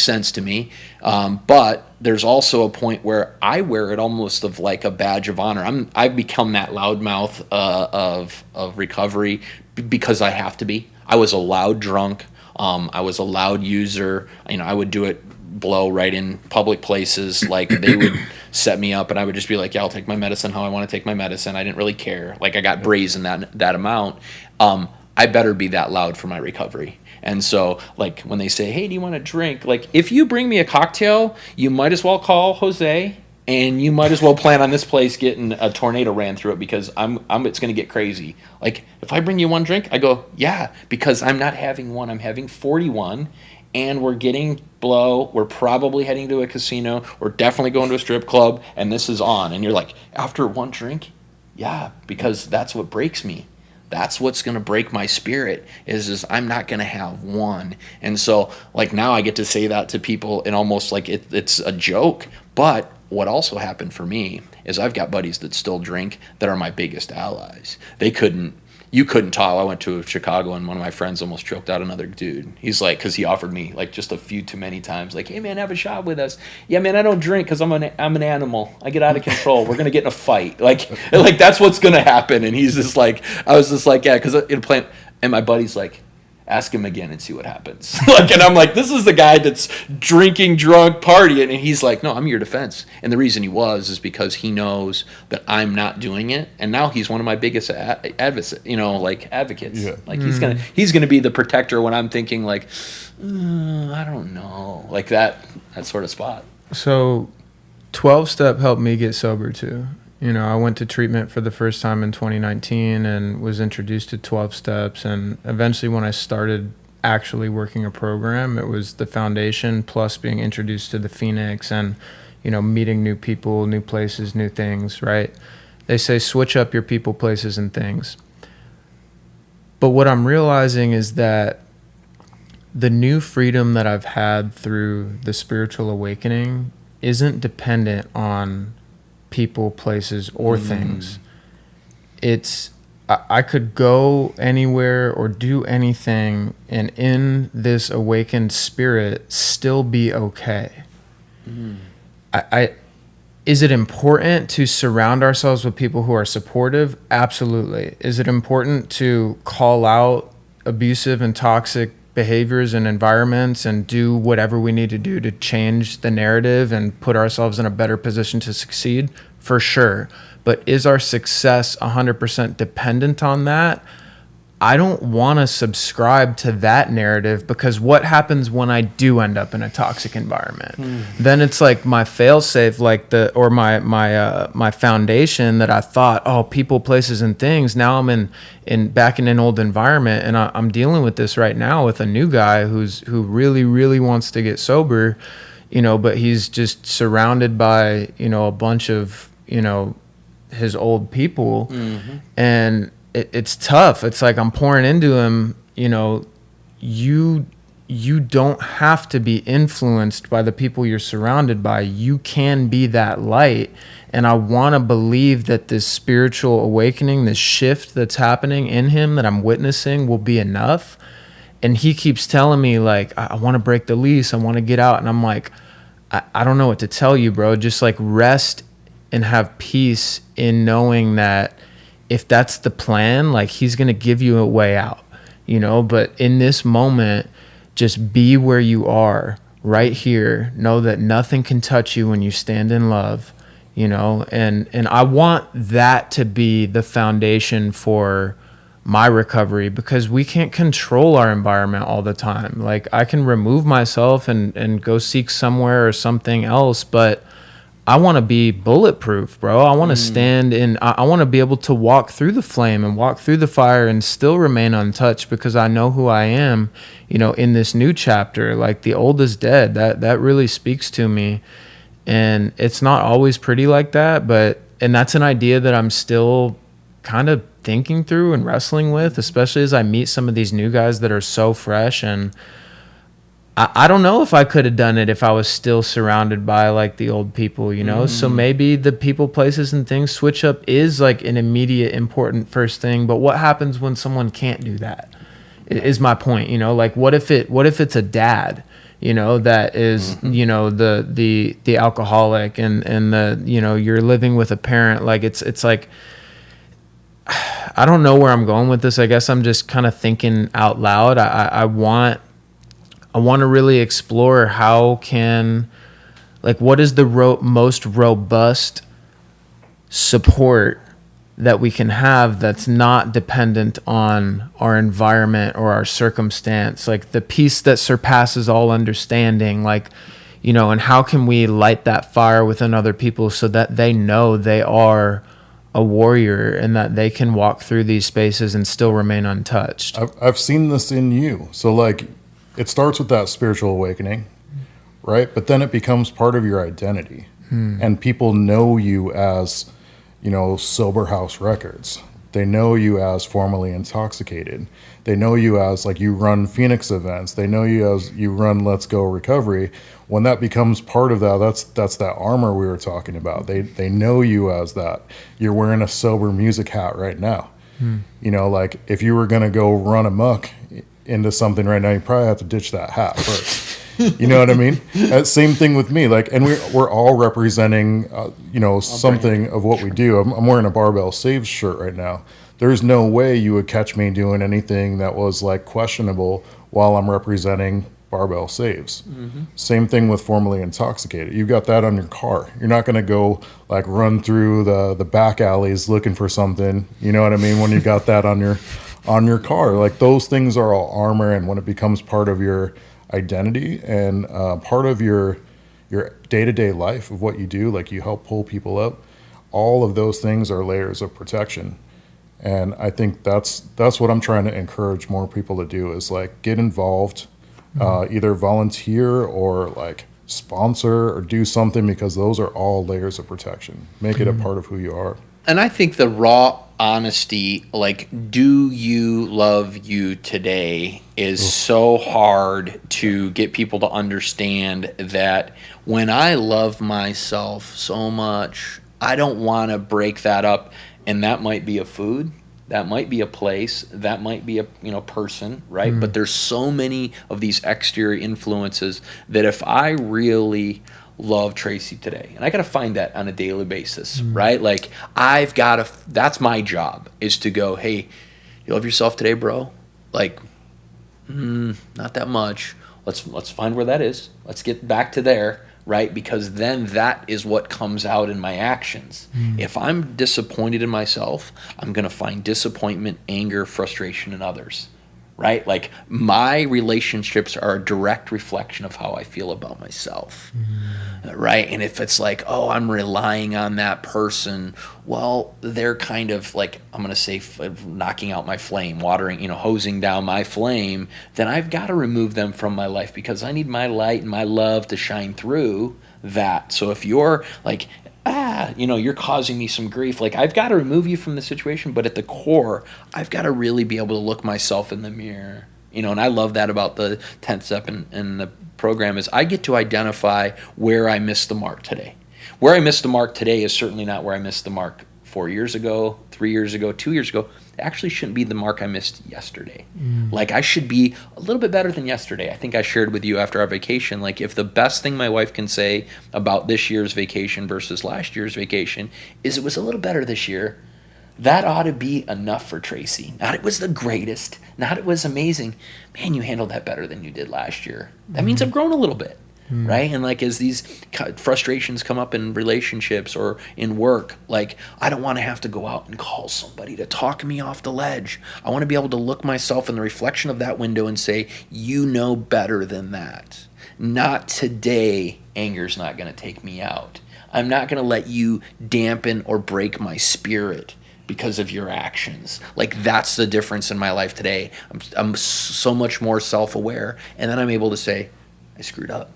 sense to me. But there's also a point where I wear it almost of like a badge of honor. I've become that loudmouth of recovery because I have to be. I was a loud drunk. I was a loud user. I would do it blow right in public places. Like, they would set me up and I would just be like, yeah, I'll take my medicine how I want to take my medicine. I didn't really care. Like, I got brazen that amount. I better be that loud for my recovery. And so, like, when they say, hey, do you want a drink? Like, if you bring me a cocktail, you might as well call Jose and you might as well plan on this place getting a tornado ran through it because it's going to get crazy. Like, if I bring you one drink, I go, yeah, because I'm not having one, I'm having 41, and we're getting blow, we're probably heading to a casino, we're definitely going to a strip club, and this is on. And you're like, after one drink? Yeah, because that's what breaks me. That's what's going to break my spirit is I'm not going to have one. And so, like, now I get to say that to people and almost like it's a joke. But what also happened for me is I've got buddies that still drink that are my biggest allies. You couldn't talk. I went to Chicago and one of my friends almost choked out another dude. He's like, because he offered me like just a few too many times, like, hey man, have a shot with us. Yeah, man, I don't drink because I'm an animal. I get out of control. We're gonna get in a fight. Like that's what's gonna happen. And he's just like, I was just like, yeah, because in a plan. And my buddy's like, ask him again and see what happens. And I'm like, this is the guy that's drinking, drunk, partying. And he's like, no, I'm your defense. And the reason he is because he knows that I'm not doing it. And now he's one of my biggest advocates. Yeah. Like he's gonna be the protector when I'm thinking like, I don't know, like that sort of spot. So 12-step helped me get sober too. I went to treatment for the first time in 2019 and was introduced to 12 steps. And eventually when I started actually working a program, it was the foundation plus being introduced to the Phoenix and, meeting new people, new places, new things, right? They say switch up your people, places, and things. But what I'm realizing is that the new freedom that I've had through the spiritual awakening isn't dependent on people, places, or things. It's I could go anywhere or do anything and in this awakened spirit still be okay. Is it important to surround ourselves with people who are supportive? Absolutely. Is it important to call out abusive and toxic behaviors and environments and do whatever we need to do to change the narrative and put ourselves in a better position to succeed? For sure. But is our success 100% dependent on that? I don't want to subscribe to that narrative, because what happens when I do end up in a toxic environment? Then it's like my fail-safe, like my foundation that I thought, oh, people, places, and things. Now I'm back in an old environment, and I'm dealing with this right now with a new guy who really, really wants to get sober, but he's just surrounded by, a bunch of, his old people, and it's tough. It's like I'm pouring into him, you don't have to be influenced by the people you're surrounded by. You can be that light. And I want to believe that this spiritual awakening, this shift that's happening in him that I'm witnessing will be enough. And he keeps telling me like, I want to break the lease. I want to get out. And I'm like, I don't know what to tell you, bro. Just like rest and have peace in knowing that if that's the plan, like he's going to give you a way out, but in this moment, just be where you are right here. Know that nothing can touch you when you stand in love, and I want that to be the foundation for my recovery, because we can't control our environment all the time. Like I can remove myself and go seek somewhere or something else, but I want to be bulletproof, bro. I want to stand in, I want to be able to walk through the flame and walk through the fire and still remain untouched, because I know who I am, in this new chapter. Like the old is dead. That really speaks to me. And it's not always pretty like that, and that's an idea that I'm still kind of thinking through and wrestling with, especially as I meet some of these new guys that are so fresh. And I don't know if I could have done it if I was still surrounded by like the old people, So maybe the people, places, and things switch up is like an immediate important first thing. But what happens when someone can't do that? Is my point, Like what if it's a dad, that is, the alcoholic and the, you're living with a parent. Like it's like, I don't know where I'm going with this. I guess I'm just kind of thinking out loud. I want to really explore what is the most robust support that we can have that's not dependent on our environment or our circumstance, like the peace that surpasses all understanding. Like, you know, and how can we light that fire within other people so that they know they are a warrior and that they can walk through these spaces and still remain untouched. I've seen this in you. So like it starts with that spiritual awakening, right? But then it becomes part of your identity. And people know you as, you know, Sober House Records. They know you as Formerly Intoxicated. They know you as, like, you run Phoenix events. They know you as you run Let's Go Recovery. When that becomes part of that, that's that armor we were talking about. They know you as that. You're wearing a sober music hat right now. You know, like if you were going to go run amok into something right now, you probably have to ditch that hat first. You know what I mean? Same thing with me. Like, and we're all representing, you know, something of what we do. I'm wearing a Barbell Saves shirt right now. There's no way you would catch me doing anything that was like questionable while I'm representing Barbell Saves. Same thing with Formerly Intoxicated. You've got that on your car. You're not going to go like run through the back alleys looking for something. You know what I mean? When you got that on your car, like those things are all armor. And when it becomes part of your identity and part of your day-to-day life of what you do, like you help pull people up, all of those things are layers of protection. And I think that's what I'm trying to encourage more people to do is like get involved, either volunteer or like sponsor or do something, because those are all layers of protection. Make it a part of who you are. And I think the raw honesty, like, do you love you today, is so hard to get people to understand that when I love myself so much, I don't want to break that up. And that might be a food, that might be a place, that might be a person, right? But there's so many of these exterior influences that if I really love Tracy today, and I got to find that on a daily basis, right? Like I've got to, that's my job, is to go, hey, you love yourself today, bro? Like, not that much. Let's find where that is. Let's get back to there, right? Because then that is what comes out in my actions. If I'm disappointed in myself, I'm going to find disappointment, anger, frustration in others. Right? Like my relationships are a direct reflection of how I feel about myself. Right? And if it's like, oh, I'm relying on that person, well, they're kind of like, I'm going to say knocking out my flame, watering, hosing down my flame, then I've got to remove them from my life because I need my light and my love to shine through that. So if you're like, you're causing me some grief, like I've got to remove you from the situation, but at the core, I've got to really be able to look myself in the mirror, and I love that about the 10th step in the program is I get to identify where I missed the mark today. Where I missed the mark today is certainly not where I missed the mark 4 years ago, 3 years ago, 2 years ago. It actually shouldn't be the mark I missed yesterday. Like I should be a little bit better than yesterday. I think I shared with you after our vacation, like if the best thing my wife can say about this year's vacation versus last year's vacation is it was a little better this year, that ought to be enough for Tracy. Not it was the greatest, not it was amazing. Man, you handled that better than you did last year. That means I've grown a little bit. Right? And like as these frustrations come up in relationships or in work, like I don't want to have to go out and call somebody to talk me off the ledge. I want to be able to look myself in the reflection of that window and say, you know better than that. Not today, anger's not going to take me out. I'm not going to let you dampen or break my spirit because of your actions. Like that's the difference in my life today. I'm so much more self-aware, and then I'm able to say, I screwed up.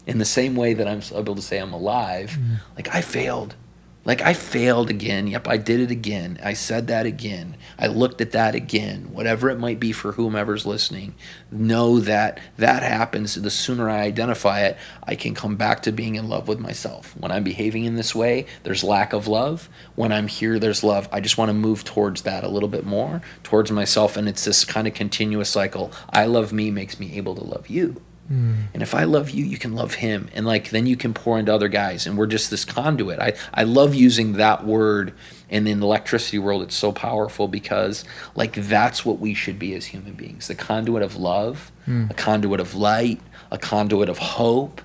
In the same way that I'm able to say I'm alive, like I failed. Like I failed again. Yep, I did it again. I said that again. I looked at that again. Whatever it might be for whomever's listening, know that that happens. The sooner I identify it, I can come back to being in love with myself. When I'm behaving in this way, there's lack of love. When I'm here, there's love. I just want to move towards that a little bit more, towards myself. And it's this kind of continuous cycle. I love me makes me able to love you. And if I love you, you can love him. And like then you can pour into other guys. And we're just this conduit. I love using that word. And in the electricity world, it's so powerful because like that's what we should be as human beings. The conduit of love, a conduit of light, a conduit of hope,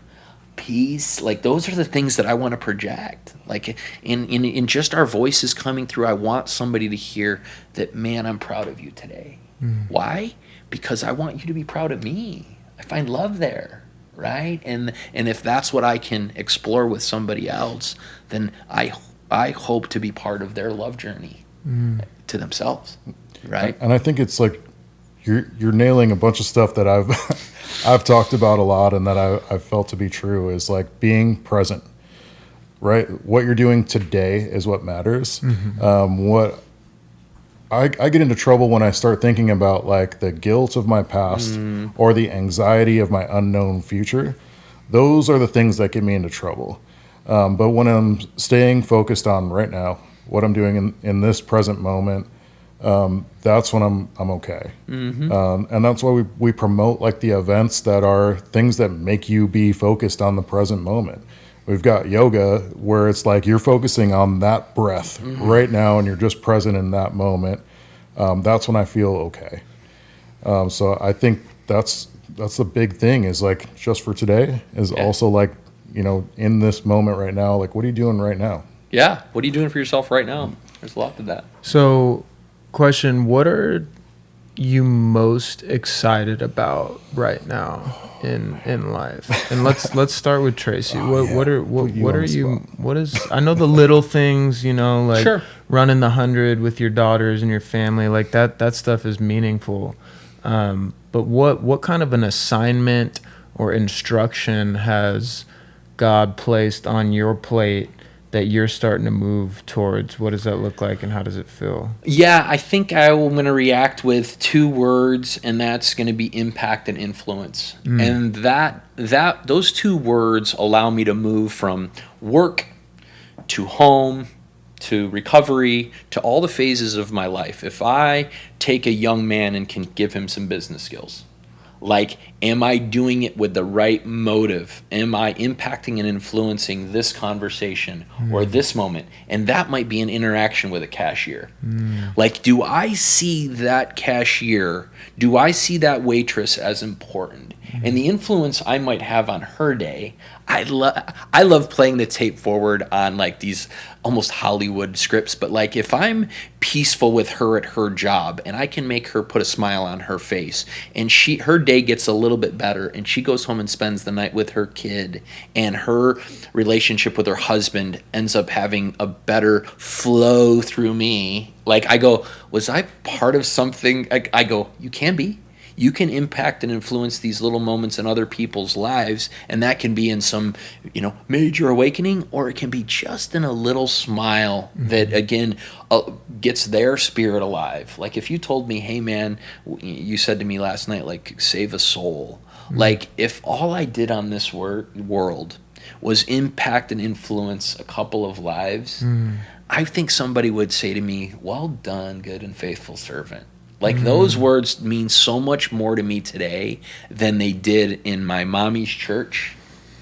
peace. Like those are the things that I want to project. Like in just our voices coming through, I want somebody to hear that, man, I'm proud of you today. Why? Because I want you to be proud of me. I find love there, right? And if that's what I can explore with somebody else, then I hope to be part of their love journey to themselves, right? And I think it's like you're nailing a bunch of stuff that I've I've talked about a lot, and that I've felt to be true, is like being present, right? What you're doing today is what matters. What I get into trouble when I start thinking about like the guilt of my past or the anxiety of my unknown future. Those are the things that get me into trouble. But when I'm staying focused on right now, what I'm doing in this present moment, that's when I'm okay. And that's why we promote like the events that are things that make you be focused on the present moment. We've got yoga where it's like you're focusing on that breath right now and you're just present in that moment. That's when I feel okay. So I think that's the big thing, is like just for today is also like, you know, in this moment right now, like what are you doing right now? Yeah. What are you doing for yourself right now? There's a lot to that. So, question, what are you most excited about right now in life? And let's start with Tracy. What are you I know the little things, you know, like running the 100 with your daughters and your family, like that stuff is meaningful. But what kind of an assignment or instruction has God placed on your plate that you're starting to move towards? What does that look like, and how does it feel? Yeah, I think I'm going to react with 2 words, and that's going to be impact and influence. And those 2 words allow me to move from work to home to recovery to all the phases of my life. If I take a young man and can give him some business skills, like, am I doing it with the right motive? Am I impacting and influencing this conversation or this moment? And that might be an interaction with a cashier. Like, do I see that cashier? Do I see that waitress as important? And the influence I might have on her day, I love playing the tape forward on like these almost Hollywood scripts, but like if I'm peaceful with her at her job and I can make her put a smile on her face, and her day gets a little bit better, and she goes home and spends the night with her kid, and her relationship with her husband ends up having a better flow through me, like I go, was I part of something? I go, you can be. You can impact and influence these little moments in other people's lives, and that can be in some, you know, major awakening, or it can be just in a little smile that, again, gets their spirit alive. Like if you told me, hey, man, you said to me last night, like, save a soul. Like if all I did on this world was impact and influence a couple of lives, I think somebody would say to me, well done, good and faithful servant. Like those words mean so much more to me today than they did in my mommy's church,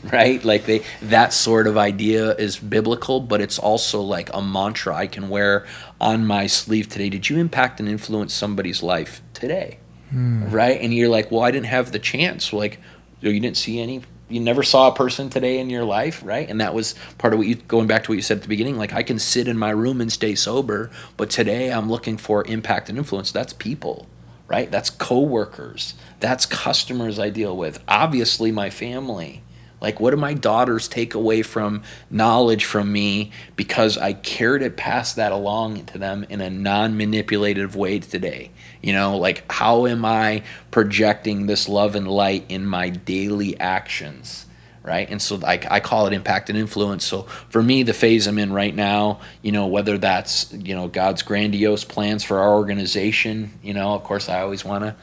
right? Like that sort of idea is biblical, but it's also like a mantra I can wear on my sleeve today. Did you impact and influence somebody's life today, right? And you're like, well, I didn't have the chance. Like, you didn't see any. You never saw a person today in your life, right? And that was part of what going back to what you said at the beginning, like I can sit in my room and stay sober, but today I'm looking for impact and influence. That's people, right? That's coworkers. That's customers I deal with. Obviously my family. Like what do my daughters take away from knowledge from me because I cared to pass that along to them in a non-manipulative way today? You know, like how am I projecting this love and light in my daily actions, right? And so I call it impact and influence. So for me, the phase I'm in right now, you know, whether that's, you know, God's grandiose plans for our organization, you know, of course I always want to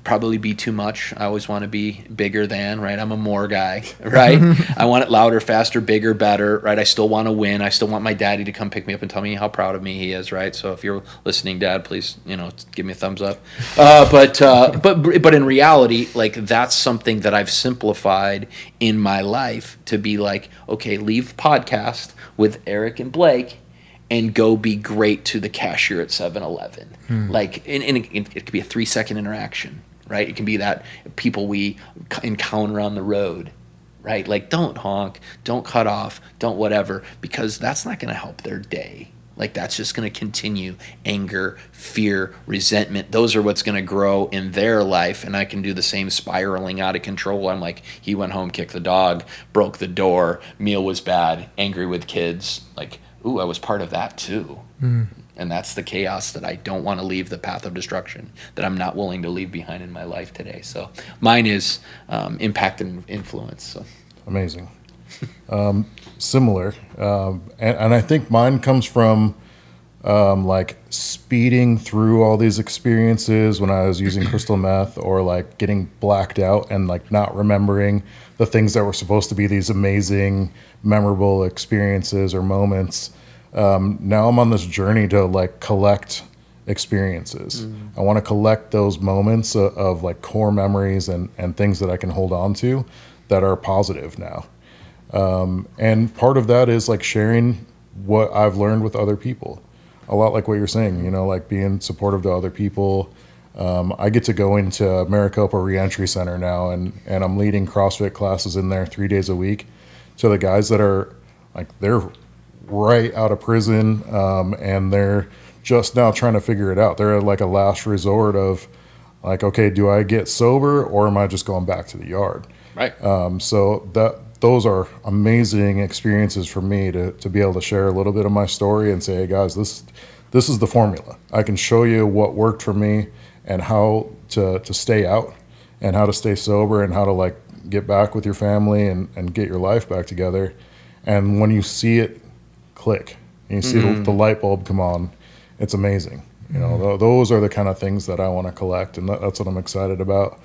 probably be too much. I always want to be bigger than, right? I'm a more guy, right? I want it louder, faster, bigger, better, right? I still want to win. I still want my daddy to come pick me up and tell me how proud of me he is, right? So if you're listening, Dad, please, you know, give me a thumbs up. But in reality, like that's something that I've simplified in my life to be like, okay, leave podcast with Erik and Blake and go be great to the cashier at 7-Eleven. Like, and it could be a 3-second interaction, right? It can be that people we encounter on the road, right? Like, don't honk, don't cut off, don't whatever, because that's not going to help their day, Like, that's just going to continue. Anger, fear, resentment, those are what's going to grow in their life. And I can do the same spiraling out of control. I'm like, he went home, kicked the dog, broke the door, meal was bad, angry with kids. Like, ooh, I was part of that too. And that's the chaos that I don't want to leave, the path of destruction that I'm not willing to leave behind in my life today. So mine is impact and influence. So Amazing. Similar. And I think mine comes from like speeding through all these experiences when I was using crystal meth, or like getting blacked out and like not remembering the things that were supposed to be these amazing, memorable experiences or moments. Now I'm on this journey to like collect experiences. I want to collect those moments of like core memories and things that I can hold on to that are positive now. And part of that is like sharing what I've learned with other people. A lot like what you're saying, you know, like being supportive to other people. I get to go into Maricopa Reentry Center now, and I'm leading CrossFit classes in there 3 days a week to the guys that are like, they're right out of prison, and they're just now trying to figure it out. They're at like a last resort of like, okay, do I get sober or am I just going back to the yard? right. So those are amazing experiences for me to be able to share a little bit of my story and say, hey guys, this is the formula. I can show you what worked for me and how to stay out and how to stay sober and how to like get back with your family and get your life back together. And when you see it click and you see the light bulb come on, it's amazing. You know, those are the kind of things that I want to collect, and that's what I'm excited about.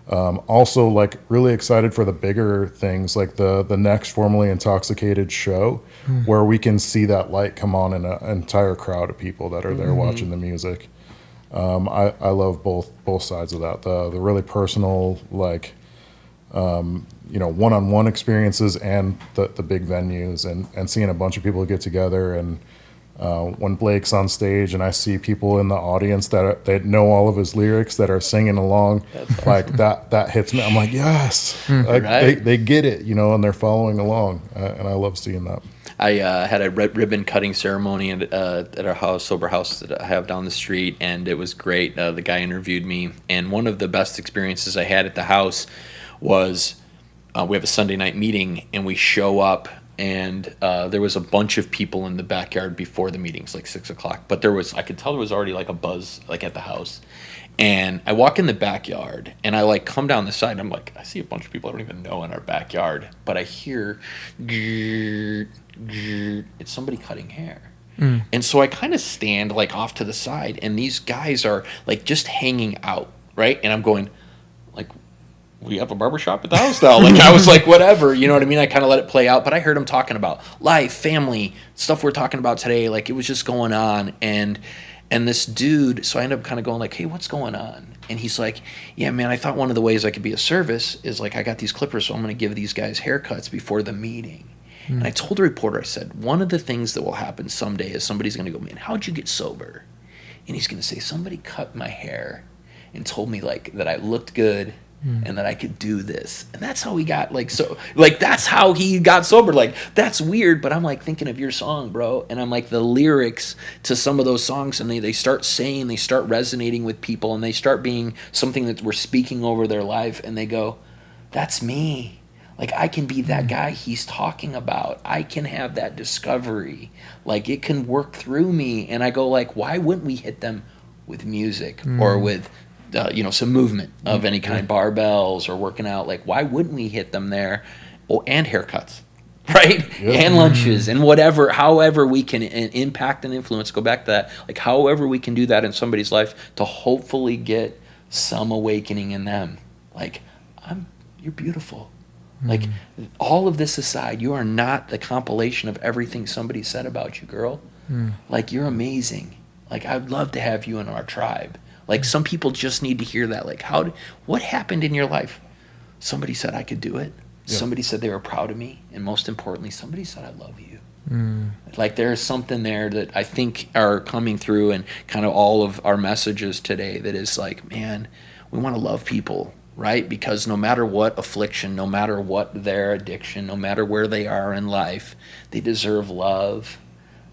Also, like really excited for the bigger things, like the next Formerly Intoxicated show, where we can see that light come on in an entire crowd of people that are there watching the music. I love both sides of that. The really personal, like, you know, one-on-one experiences and the big venues and seeing a bunch of people get together. And when Blake's on stage and I see people in the audience that know all of his lyrics that are singing along, like that hits me. I'm like, yes, like, Right. they get it, you know, and they're following along. And I love seeing that. I had a red ribbon cutting ceremony at our house, sober house that I have down the street, and it was great. The guy interviewed me, and one of the best experiences I had at the house was we have a Sunday night meeting, and we show up, and there was a bunch of people in the backyard before the meetings, like 6 o'clock. But I could tell there was already like a buzz like at the house. And I walk in the backyard, and I like come down the side, and I'm like, I see a bunch of people I don't even know in our backyard, but I hear, it's somebody cutting hair. And so I kind of stand like off to the side, and these guys are like just hanging out, right? And I'm going, like, we have a barbershop at the house now. Like, I was like, whatever, you know what I mean? I kind of let it play out, but I heard him talking about life, family, stuff we're talking about today. Like, it was just going on. And this dude, so I ended up kind of going like, hey, what's going on? And he's like, yeah, man, I thought one of the ways I could be of service is like, I got these clippers, so I'm going to give these guys haircuts before the meeting. And I told the reporter, I said, one of the things that will happen someday is somebody's going to go, man, how'd you get sober? And he's going to say, somebody cut my hair and told me like that I looked good and that I could do this. And that's how he got like, so like, that's how he got sober. Like, that's weird, but I'm like thinking of your song, bro. And I'm like, the lyrics to some of those songs, and they start saying, they start resonating with people, and they start being something that we're speaking over their life. And they go, that's me. Like, I can be that guy he's talking about. I can have that discovery. Like, it can work through me. And I go like, why wouldn't we hit them with music or with, you know, some movement of any kind, barbells or working out? Like, why wouldn't we hit them there? Oh, and haircuts, right? And lunches and whatever, however we can impact and influence, go back to that. Like, however we can do that in somebody's life to hopefully get some awakening in them. Like, you're beautiful. Like, all of this aside, you are not the compilation of everything somebody said about you, girl. Like, you're amazing. Like, I'd love to have you in our tribe. Like, some people just need to hear that. Like, what happened in your life? Somebody said I could do it. Yeah. Somebody said they were proud of me. And most importantly, somebody said I love you. Like, there's something there that I think are coming through and kind of all of our messages today that is like, man, we want to love people. Right? Because no matter what affliction, no matter what their addiction, no matter where they are in life, they deserve love.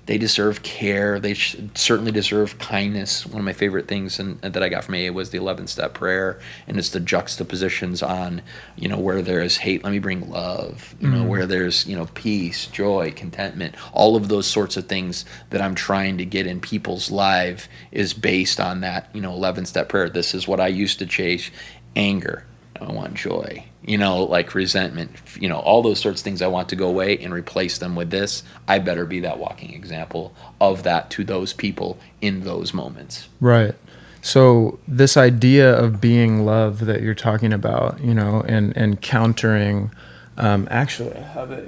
They deserve care. They certainly deserve kindness. One of my favorite things that I got from AA was the 11-step prayer, and it's the juxtapositions on, where there is hate, let me bring love. Where there's, peace, joy, contentment, all of those sorts of things that I'm trying to get in people's life is based on that, 11-step prayer. This is what I used to chase: anger. I want joy, like resentment, all those sorts of things I want to go away and replace them with this. I better be that walking example of that to those people in those moments. Right. So this idea of being love that you're talking about, and countering, actually I have a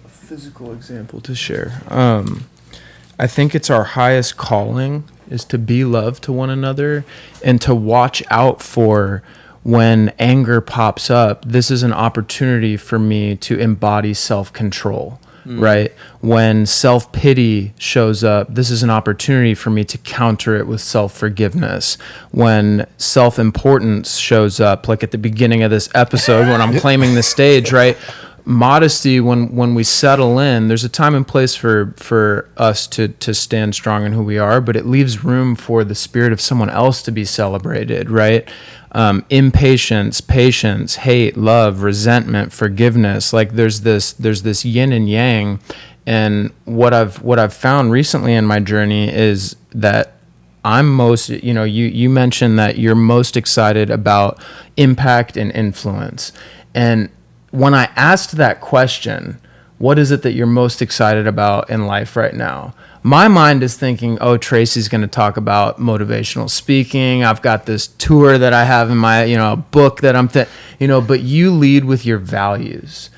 physical example to share. I think it's our highest calling is to be love to one another and to watch out for when anger pops up. This is an opportunity for me to embody self-control, right? When self-pity shows up, this is an opportunity for me to counter it with self-forgiveness. When self-importance shows up, like at the beginning of this episode when I'm claiming the stage, right? Modesty, when we settle in, there's a time and place for us to stand strong in who we are, but it leaves room for the spirit of someone else to be celebrated, right? Impatience, patience, hate, love, resentment, forgiveness. Like there's this yin and yang. And what I've found recently in my journey is that I'm most, you mentioned that you're most excited about impact and influence. And when I asked that question, what is it that you're most excited about in life right now? My mind is thinking, oh, Tracy's going to talk about motivational speaking. I've got this tour that I have in my, book that but you lead with your values.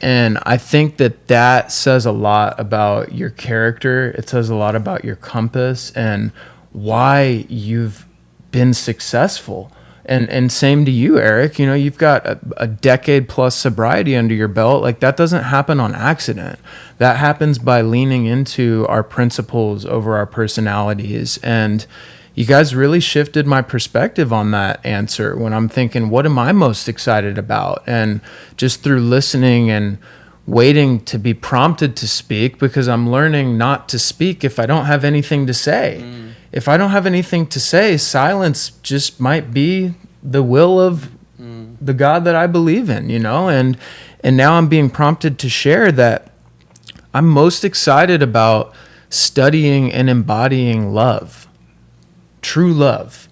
And I think that says a lot about your character. It says a lot about your compass and why you've been successful. And same to you, Erik. You've got a decade plus sobriety under your belt. Like that doesn't happen on accident. That happens by leaning into our principles over our personalities. And you guys really shifted my perspective on that answer when I'm thinking, what am I most excited about? And just through listening and waiting to be prompted to speak, because I'm learning not to speak if I don't have anything to say. If I don't have anything to say, silence just might be the will of the God that I believe in, and now I'm being prompted to share that I'm most excited about studying and embodying love, true love.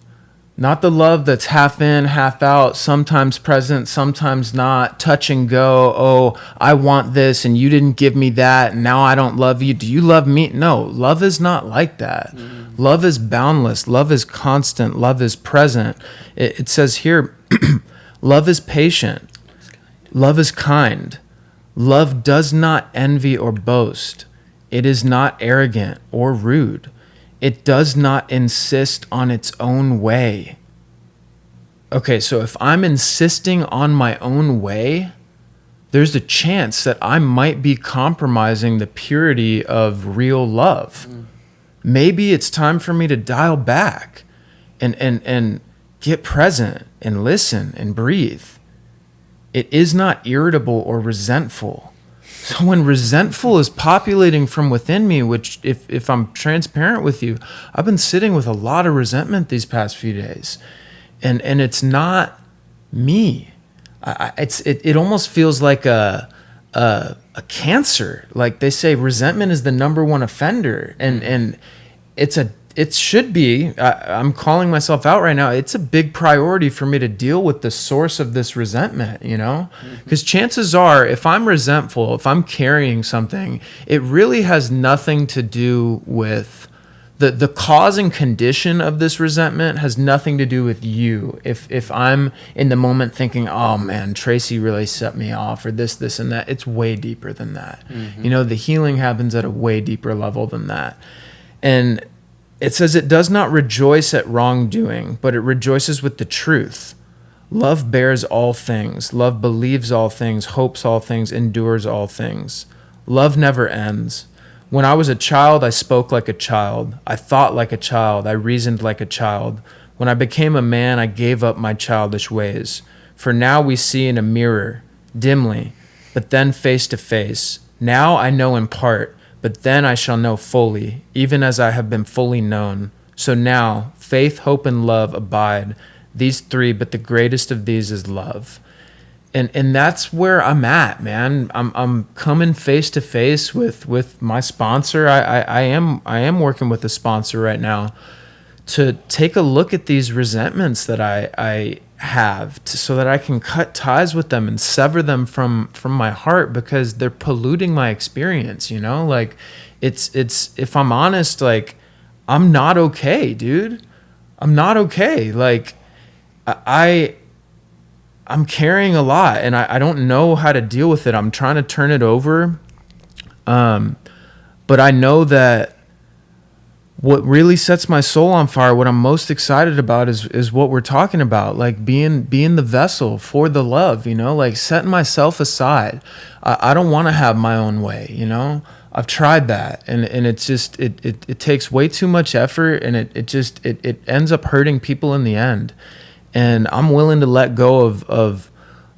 Not the love that's half in, half out, sometimes present, sometimes not, touch and go. Oh, I want this and you didn't give me that and now I don't love you. Do you love me? No, love is not like that. Love is boundless. Love is constant. Love is present. It says here, love is patient. Love is kind. Love does not envy or boast. It is not arrogant or rude. It does not insist on its own way. Okay, so if I'm insisting on my own way, there's a chance that I might be compromising the purity of real love. Maybe it's time for me to dial back and get present and listen and breathe. It is not irritable or resentful. So when resentful is populating from within me, which if I'm transparent with you, I've been sitting with a lot of resentment these past few days. And it's not me. It almost feels like a cancer. Like they say resentment is the number one offender. And it should be, I'm calling myself out right now, it's a big priority for me to deal with the source of this resentment, Because chances are, if I'm resentful, if I'm carrying something, it really has nothing to do with the cause and condition of this resentment has nothing to do with you. If I'm in the moment thinking, oh man, Tracy really set me off, or this and that, it's way deeper than that. The healing happens at a way deeper level than that. And it says it does not rejoice at wrongdoing, but it rejoices with the truth. Love bears all things. Love believes all things, hopes all things, endures all things. Love never ends. When I was a child, I spoke like a child. I thought like a child. I reasoned like a child. When I became a man, I gave up my childish ways. For now we see in a mirror, dimly, but then face to face. Now I know in part, but then I shall know fully, even as I have been fully known. So now, faith, hope, and love abide, these three, but the greatest of these is love. And that's where I'm at, man. I'm coming face to face with my sponsor. I am working with a sponsor right now to take a look at these resentments that I have, so that I can cut ties with them and sever them from my heart, because they're polluting my experience. You know, like it's if I'm honest, like I'm not okay, dude. I'm not okay. Like I'm carrying a lot, and I don't know how to deal with it. I'm trying to turn it over. But I know that what really sets my soul on fire, what I'm most excited about is what we're talking about, like being the vessel for the love, you know, like setting myself aside. I don't want to have my own way, you know. I've tried that, and it's just it takes way too much effort, and it ends up hurting people in the end. And I'm willing to let go of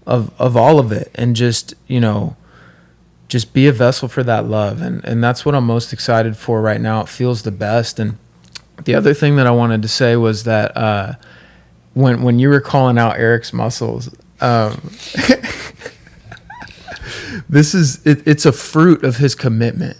all of it, and just, you know, just be a vessel for that love. And that's what I'm most excited for right now. It feels the best. And the other thing that I wanted to say was that when you were calling out Erik's muscles, it's a fruit of his commitment.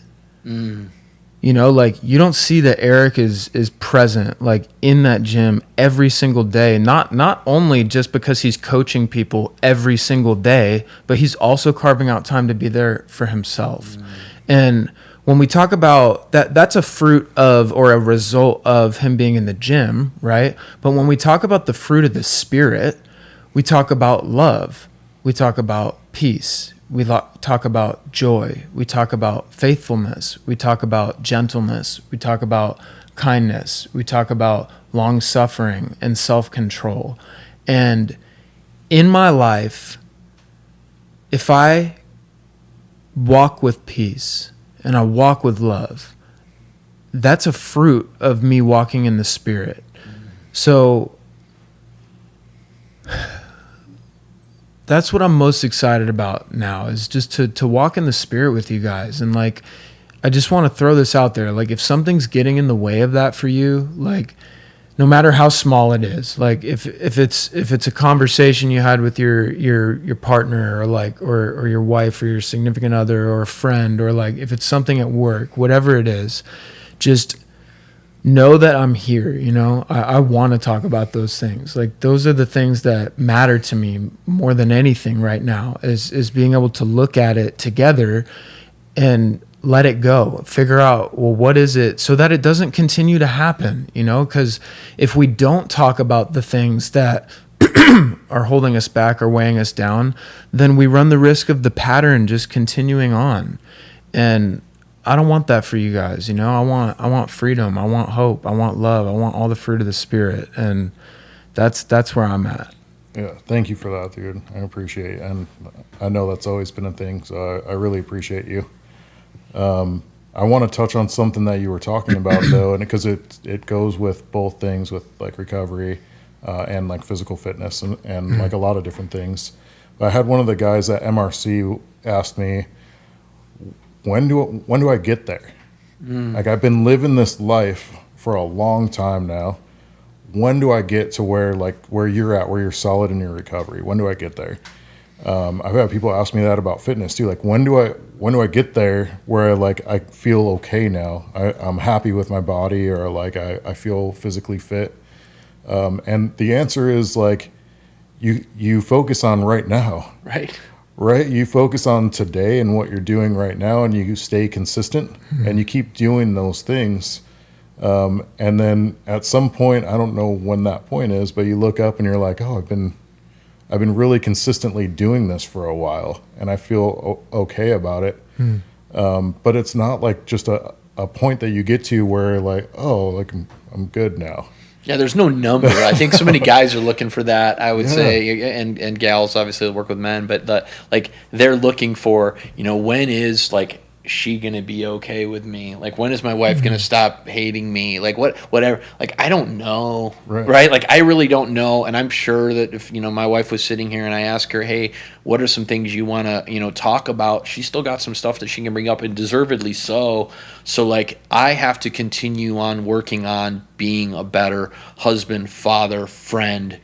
You know, like you don't see that Erik is present, like in that gym every single day, not only just because he's coaching people every single day, but he's also carving out time to be there for himself. And when we talk about that, that's a fruit of, or a result of him being in the gym, right? But when we talk about the fruit of the Spirit, we talk about love, we talk about peace, we talk about joy, we talk about faithfulness, we talk about gentleness, we talk about kindness, we talk about long suffering and self-control. And in my life, if I walk with peace and I walk with love, that's a fruit of me walking in the Spirit. So that's what I'm most excited about now, is just to walk in the Spirit with you guys. And like, I just want to throw this out there. Like, if something's getting in the way of that for you, like, no matter how small it is, like if it's a conversation you had with your partner, or like, or your wife, or your significant other, or a friend, or like if it's something at work, whatever it is, just know that I'm here. You know, I want to talk about those things. Like, those are the things that matter to me more than anything right now, is being able to look at it together and let it go, figure out, well, what is it, so that it doesn't continue to happen, you know? Because if we don't talk about the things that are holding us back or weighing us down, then we run the risk of the pattern just continuing on. And I don't want that for you guys, you know? I want freedom, I want hope, I want love, I want all the fruit of the Spirit, and that's where I'm at. Yeah, thank you for that, dude. I appreciate it. And I know that's always been a thing, so I really appreciate you. I want to touch on something that you were talking about, though, and because it goes with both things, with like recovery and like physical fitness and like a lot of different things. I had one of the guys at MRC asked me, when do I get there? Like, I've been living this life for a long time now. When do I get to where you're at, where you're solid in your recovery? When do I get there? I've had people ask me that about fitness too. Like, when do I get there where I feel okay now? I'm happy with my body, or like I feel physically fit. And the answer is like, you focus on right now. Right. You focus on today and what you're doing right now, and you stay consistent and you keep doing those things. And then at some point, I don't know when that point is, but you look up and you're like, oh, I've been really consistently doing this for a while, and I feel okay about it. But it's not like just a point that you get to where like, oh, like I'm good now. Yeah, there's no number. I think so many guys are looking for that, I would say, and gals obviously work with men, but they're looking for, you know, when is like she gonna be okay with me? Like, when is my wife gonna stop hating me? Like, whatever. Like, I don't know, right? Like, I really don't know. And I'm sure that if, you know, my wife was sitting here and I asked her, hey, What are some things you want to, talk about? She's still got some stuff that she can bring up, and deservedly so. So like, I have to continue on working on being a better husband, father, friend,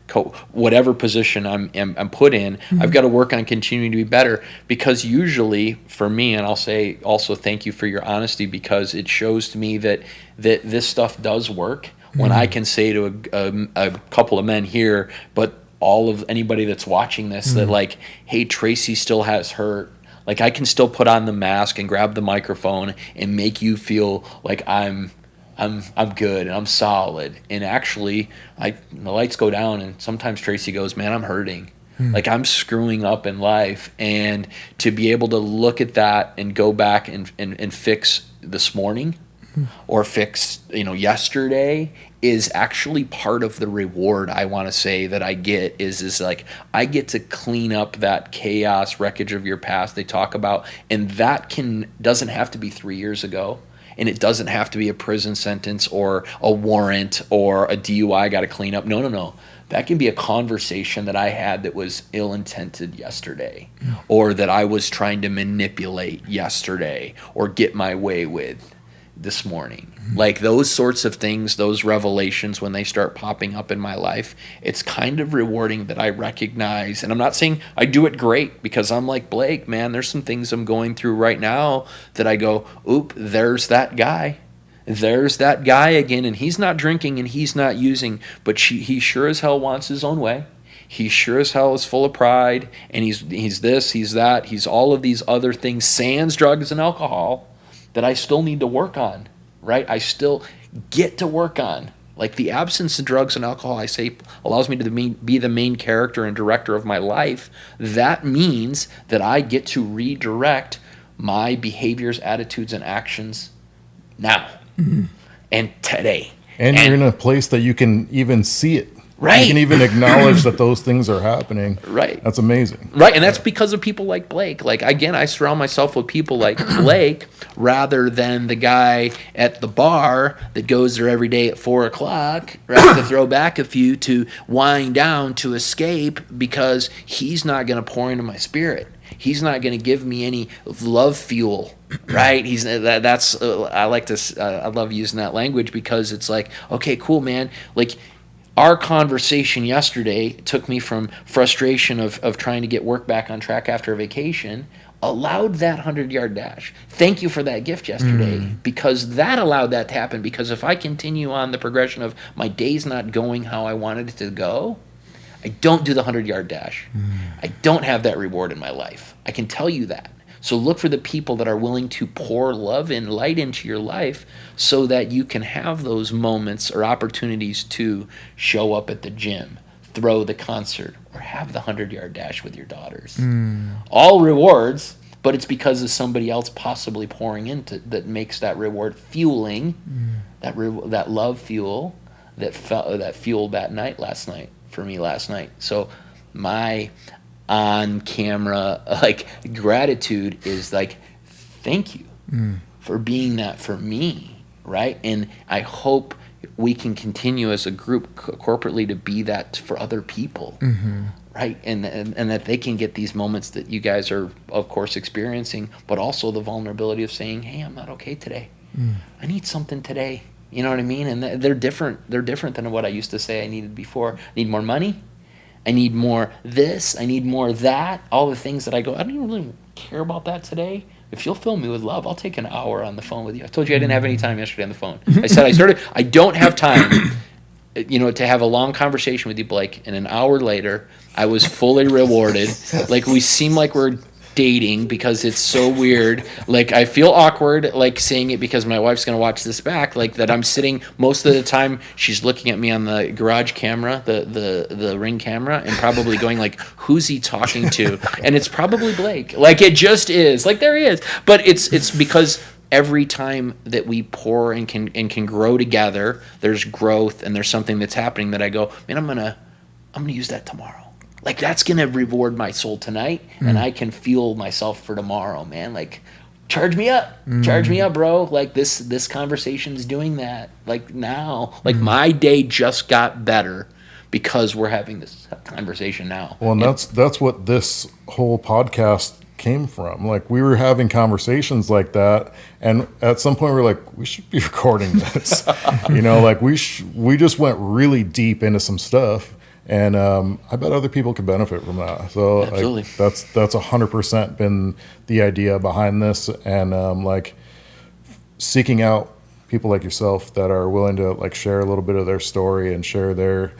whatever position I'm put in. I've got to work on continuing to be better, because usually for me, and I'll say also thank you for your honesty, because it shows to me that this stuff does work. When I can say to a couple of men here, but all of anybody that's watching this, that like, hey, Tracy still has hurt. Like, I can still put on the mask and grab the microphone and make you feel like I'm good and I'm solid. And actually, the lights go down, and sometimes Tracy goes, man, I'm hurting. Like, I'm screwing up in life. And to be able to look at that and go back and fix this morning or fix, yesterday, is actually part of the reward, I want to say, that I get is like, I get to clean up that chaos, wreckage of your past they talk about. And that doesn't have to be 3 years ago. And it doesn't have to be a prison sentence or a warrant or a DUI I got to clean up. No. That can be a conversation that I had that was ill-intended yesterday, or that I was trying to manipulate yesterday or get my way with this morning. Like, those sorts of things, those revelations, when they start popping up in my life, it's kind of rewarding that I recognize. And I'm not saying I do it great, because I'm like Blake, man, there's some things I'm going through right now that I go, oop, there's that guy. There's that guy again, and he's not drinking and he's not using, but he sure as hell wants his own way. He sure as hell is full of pride, and he's this, he's that, he's all of these other things, sans drugs and alcohol, that I still need to work on, right? I still get to work on. Like, the absence of drugs and alcohol, I say, allows me to be the main character and director of my life. That means that I get to redirect my behaviors, attitudes, and actions now and today. And you're in a place that you can even see it. Right. You can even acknowledge that those things are happening. Right. That's amazing. Right, and that's because of people like Blake. Like, again, I surround myself with people like Blake rather than the guy at the bar that goes there every day at 4 o'clock, right, to throw back a few, to wind down, to escape, because he's not going to pour into my spirit. He's not going to give me any love fuel, right? I love using that language, because it's like, okay, cool, man. Like, our conversation yesterday took me from frustration of trying to get work back on track after a vacation, allowed that 100-yard dash. Thank you for that gift yesterday, because that allowed that to happen. Because if I continue on the progression of my day's not going how I wanted it to go, I don't do the 100-yard dash. I don't have that reward in my life. I can tell you that. So look for the people that are willing to pour love and light into your life, so that you can have those moments or opportunities to show up at the gym, throw the concert, or have the 100-yard dash with your daughters. All rewards, but it's because of somebody else possibly pouring into that makes that reward fueling, that love fuel that fueled that night last night for me last night. So my on camera gratitude is like, thank you for being that for me, right? And I hope we can continue as a group corporately to be that for other people, right? And that they can get these moments that you guys are, of course, experiencing, but also the vulnerability of saying, hey, I'm not okay today. I need something today. You know what I mean? And they're different. They're different than what I used to say I needed before. I need more money. I need more this. I need more that. All the things that I go, I don't even really care about that today. If you'll fill me with love, I'll take an hour on the phone with you. I told you I didn't have any time yesterday on the phone. I said I don't have time, to have a long conversation with you, Blake. And an hour later, I was fully rewarded. Like, we seem like we're dating, because it's so weird. Like, I feel awkward, like, saying it, because my wife's going to watch this back, like, that I'm sitting most of the time, she's looking at me on the garage camera, the Ring camera, and probably going like, who's he talking to? And it's probably Blake. Like, it just is. Like, there he is. But it's because every time that we pour and can grow together, there's growth, and there's something that's happening that I go, man, I'm gonna use that tomorrow. Like, that's going to reward my soul tonight, and I can fuel myself for tomorrow, man. Like, charge me up. Charge me up, bro. Like, this conversation's doing that. Like, now. Like, my day just got better because we're having this conversation now. Well, and that's what this whole podcast came from. Like, we were having conversations like that, and at some point we were like, we should be recording this. Like we just went really deep into some stuff, and I bet other people could benefit from that. So Absolutely. like, that's 100% been the idea behind this, and like seeking out people like yourself that are willing to like share a little bit of their story and share their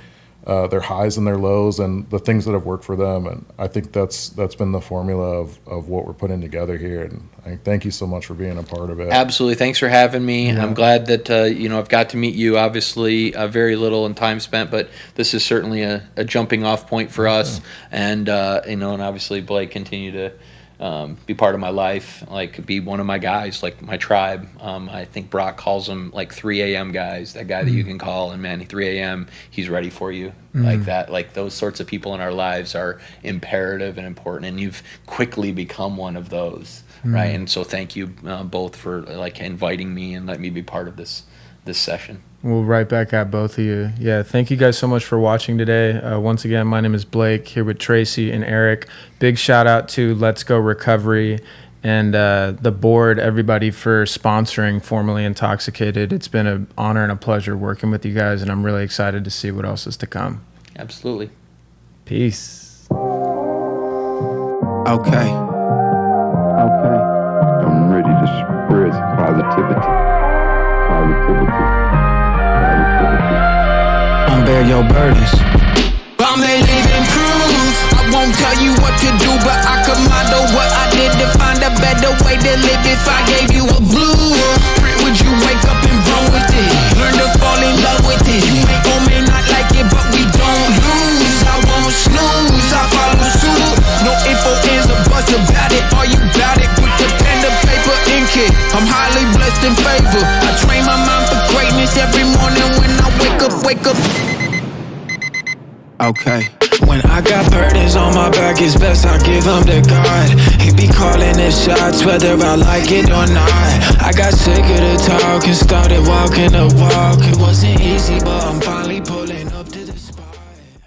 highs and their lows and the things that have worked for them. And I think that's been the formula of what we're putting together here. And I thank you so much for being a part of it. Absolutely. Thanks for having me. Yeah. I'm glad that, I've got to meet you. Obviously, very little in time spent, but this is certainly a jumping off point for us. And, and obviously Blake continue to be part of my life, like be one of my guys, like my tribe. I think Brock calls them like 3 a.m. guys, that guy that you can call, and man, 3 a.m. he's ready for you. Like that, like those sorts of people in our lives are imperative and important, and you've quickly become one of those, right? And so thank you both for like inviting me and letting me be part of this session. Well, right back at both of you. Yeah, thank you guys so much for watching today. Once again, my name is Blake, here with Tracy and Erik. Big shout out to Let's Go Recovery and the board, everybody, for sponsoring Formerly Intoxicated. It's been an honor and a pleasure working with you guys, and I'm really excited to see what else is to come. Absolutely. Peace. Okay. I'm ready to spread positivity. Bear your burdens. I'm a living proof. I won't tell you what to do, but I could model what I did to find a better way to live. If I gave you a blueprint, would you wake up and run with it? Learn to fall in love with it. You may or may not like it, but we don't lose. I won't snooze, I follow suit. No info, ands, or buts about it. Are you got it? Put the pen to paper, ink it. I'm highly blessed in favor. I train my mind for greatness every morning when I wake up. Okay. When I got burdens on my back, it's best I give them to God. He be calling the shots, whether I like it or not. I got sick of the talk and started walking the walk. It wasn't easy, but I'm finally